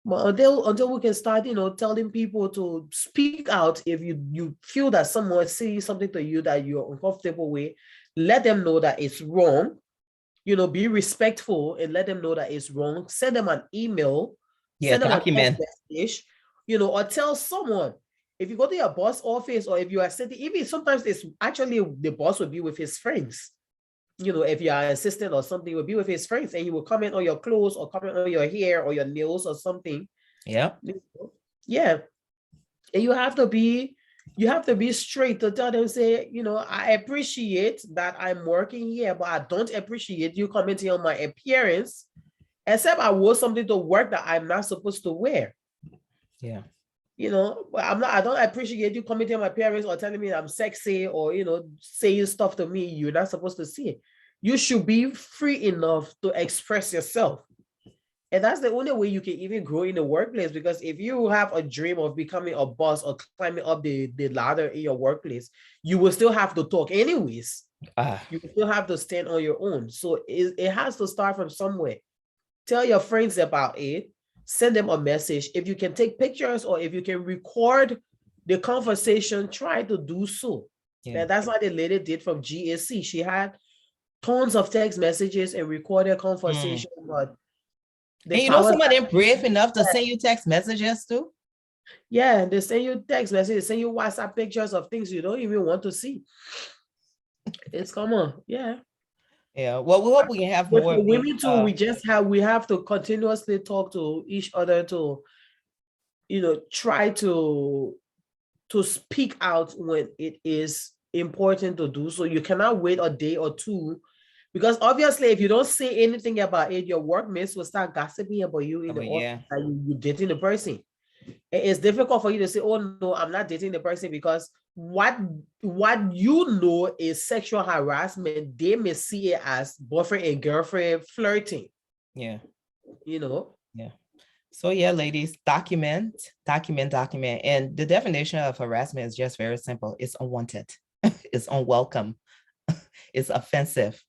Speaker 3: But until we can start, telling people to speak out if you feel that someone says something to you that you're uncomfortable with, let them know that it's wrong. Be respectful and let them know that it's wrong. Send them an email,
Speaker 2: Yeah,
Speaker 3: send them a text
Speaker 2: document.
Speaker 3: message, or tell someone. If you go to your boss office or if you are sitting, even sometimes it's actually the boss will be with his friends. If you are an assistant or something, will be with his friends and he will comment on your clothes or comment on your hair or your nails or something.
Speaker 2: Yeah.
Speaker 3: Yeah. And you have to be straight to tell them, say, I appreciate that I'm working here, but I don't appreciate you commenting on my appearance, except I wore something to work that I'm not supposed to wear.
Speaker 2: Yeah.
Speaker 3: I don't appreciate you commenting on my appearance or telling me I'm sexy or, saying stuff to me you're not supposed to see. You should be free enough to express yourself. And that's the only way you can even grow in the workplace, because if you have a dream of becoming a boss or climbing up the ladder in your workplace, you will still have to talk anyways. You will still have to stand on your own. So it has to start from somewhere. Tell your friends about it. Send them a message. If you can take pictures or if you can record the conversation, try to do so.
Speaker 2: Yeah.
Speaker 3: And that's what the lady did from GAC. She had tons of text messages and recorded conversation, but
Speaker 2: and some of them brave enough to send you text messages too.
Speaker 3: Yeah, they send you text messages, send you WhatsApp pictures of things you don't even want to see. It's common. Yeah.
Speaker 2: Yeah. Well, we hope we can have more
Speaker 3: women too. We have to continuously talk to each other to, try to speak out when it is important to do so. You cannot wait a day or two, because obviously if you don't say anything about it, your workmates will start gossiping about you in the office that you dating the person. It's difficult for you to say, oh no, I'm not dating the person, because what is sexual harassment, they may see it as boyfriend and girlfriend flirting.
Speaker 2: Yeah.
Speaker 3: Yeah.
Speaker 2: So yeah, ladies, document. And the definition of harassment is just very simple. It's unwanted. It's unwelcome. It's offensive.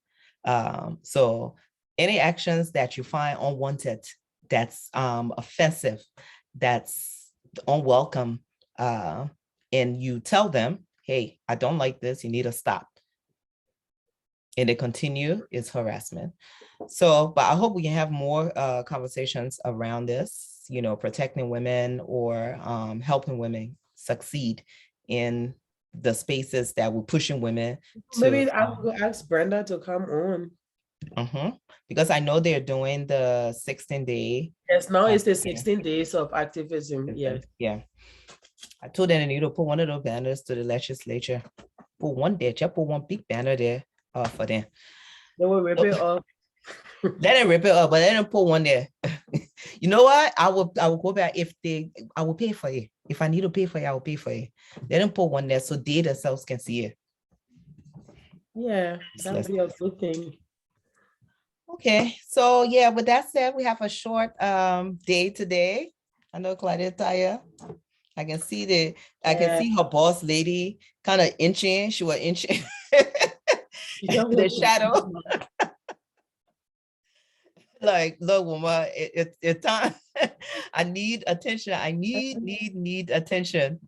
Speaker 2: So any actions that you find unwanted, that's offensive, that's unwelcome, and you tell them, hey, I don't like this, you need to stop, and they continue, is harassment. So, but I hope we can have more conversations around this, protecting women or helping women succeed in the spaces that we're pushing women to.
Speaker 3: Maybe I will ask Brenda to come on.
Speaker 2: Because I know they're doing the 16-day.
Speaker 3: Yes, now it's the 16 days of activism. Yes.
Speaker 2: Yeah. I told them they need to put one of those banners to the legislature. Put one there, just put one big banner there for them.
Speaker 3: They will rip it up.
Speaker 2: Let them rip it up, but let them put one there. You know what? I will go back I will pay for it. If I need to pay for it, I will pay for it. Let them put one there so they themselves can see it.
Speaker 3: Yeah, that would be a good thing.
Speaker 2: Okay, so yeah, with that said, we have a short day today. I know Claudia Taya. I can see her boss lady kind of inching. She was inching the shadow. Like, look, woman, it's time. I need attention. I need attention.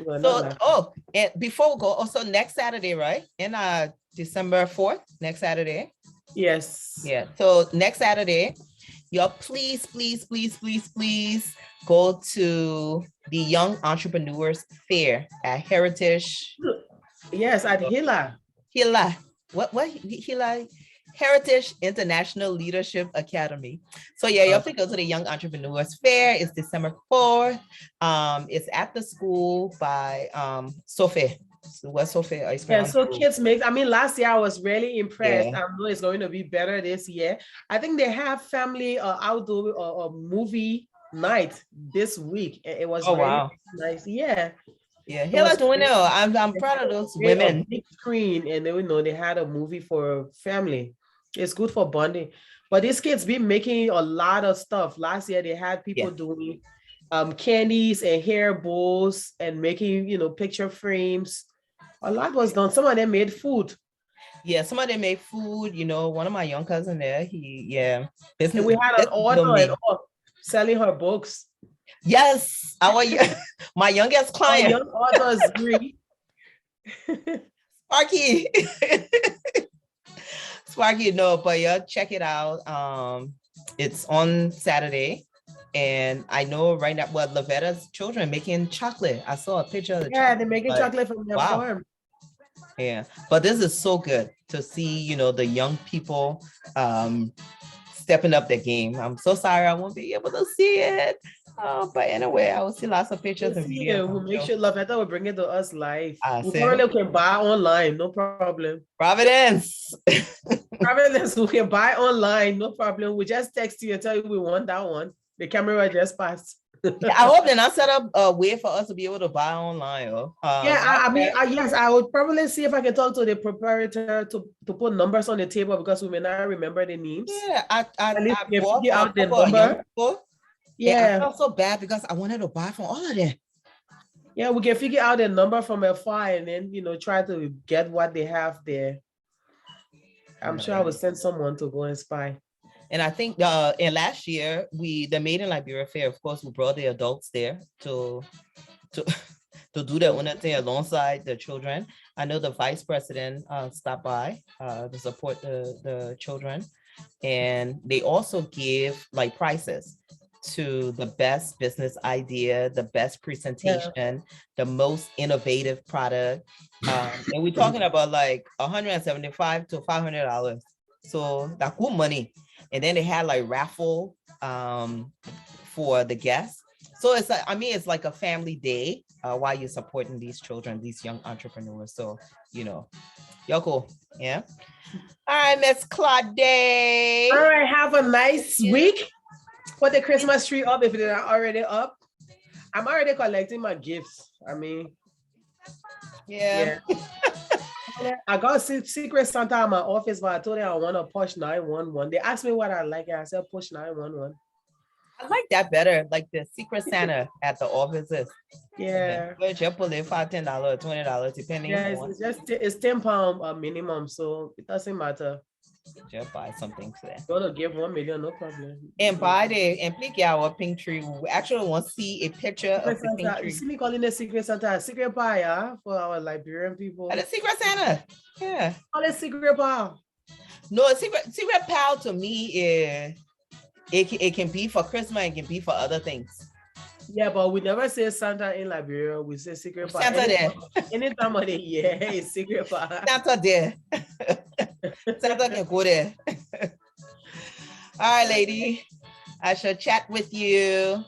Speaker 2: So, and before we go, also next Saturday, right? In December 4th, next Saturday.
Speaker 3: Yes.
Speaker 2: Yeah. So next Saturday, y'all please go to the Young Entrepreneurs Fair at Heritage.
Speaker 3: Yes, at Hila.
Speaker 2: What Hila? Heritage International Leadership Academy. So yeah, you have to go to the Young Entrepreneurs Fair. It's December 4th. It's at the school by Sophie. West Sophie.
Speaker 3: Yeah, so kids make, last year I was really impressed. I know it's going to be better this year. I think they have family outdoor movie night this week. It was really nice. Yeah.
Speaker 2: Yeah, Hila's doing it. I'm proud of those women.
Speaker 3: Big screen, and they had a movie for family. It's good for bonding. But these kids be making a lot of stuff. Last year they had people doing candies and hair bows and making picture frames. A lot was done. Some of them made food.
Speaker 2: Yeah, some of them made food. One of my young cousins there, business.
Speaker 3: And we had an order and all. selling her books.
Speaker 2: Yes, my youngest
Speaker 3: Our
Speaker 2: client,
Speaker 3: young authors agree.
Speaker 2: Sparky. Sparky, no, but yeah, check it out. It's on Saturday. And I know right now, well, Lovetta's children making chocolate. I saw a picture of the
Speaker 3: Yeah,
Speaker 2: chocolate.
Speaker 3: they're making
Speaker 2: Like,
Speaker 3: chocolate from their
Speaker 2: wow.
Speaker 3: farm.
Speaker 2: Yeah, but this is so good to see, you know, the young people stepping up their game. I'm so sorry I won't be able to see it. But anyway, I will see lots of pictures
Speaker 3: We'll
Speaker 2: and
Speaker 3: see
Speaker 2: videos.
Speaker 3: it. We'll make sure Lavetta will bring it to us live. We
Speaker 2: Say,
Speaker 3: probably can buy online, no problem.
Speaker 2: Providence.
Speaker 3: Providence, we can buy online, no problem. We just text you and tell you we want that one. The camera just passed.
Speaker 2: Yeah, I hope they're not set up a way for us to be able to buy online.
Speaker 3: Yes, I would probably see if I can talk to the proprietor to put numbers on the table because we may not remember the names.
Speaker 2: Yeah, I
Speaker 3: At least we can
Speaker 2: bought
Speaker 3: figure
Speaker 2: for a
Speaker 3: out the
Speaker 2: couple of young
Speaker 3: number.
Speaker 2: people. Yeah, I felt so bad because I wanted to buy from all of them.
Speaker 3: Yeah, we can figure out the number from afar and then, you know, try to get what they have there. I'm sure I will send someone to go and spy.
Speaker 2: And I think in last year, the Made in Liberia Fair, of course, we brought the adults there to do their own thing alongside the children. I know the vice president stopped by to support the children. And they also give like prizes to the best business idea, the best presentation, the most innovative product. And we're talking about like $175 to $500. So that's good money. And then they had like raffle for the guests. So it's like, I mean, it's like a family day while you're supporting these children, these young entrepreneurs. So, you know, Yoko, yeah. All right, Miss Claude.
Speaker 3: All right, have a nice week. Put the Christmas tree up if they're not already up. I'm already collecting my gifts. I mean, yeah. I got Secret Santa at my office, but I told them I want to push 911. They asked me what I like, and I said push 911.
Speaker 2: I like that better, like the Secret Santa at the offices.
Speaker 3: Yeah.
Speaker 2: But you put it $5, $10, $20, depending.
Speaker 3: Yeah, it's £10 minimum, so it doesn't matter.
Speaker 2: Just buy something for that.
Speaker 3: Gonna give 1 million, no problem.
Speaker 2: And buy the and pick our pink tree. We actually want to see a picture of the pink tree.
Speaker 3: You see me calling it Secret Santa, Secret Pie, for our Liberian people.
Speaker 2: And the Secret Santa, yeah.
Speaker 3: Call it Secret Pie.
Speaker 2: No, Secret Pal to me is it can be for Christmas, it can be for other things.
Speaker 3: Yeah, but we never say Santa in Liberia. We say Secret Pie.
Speaker 2: Santa there.
Speaker 3: Anytime of the year, it's Secret Pie.
Speaker 2: Santa there. Santa can go there. All right, lady. I shall chat with you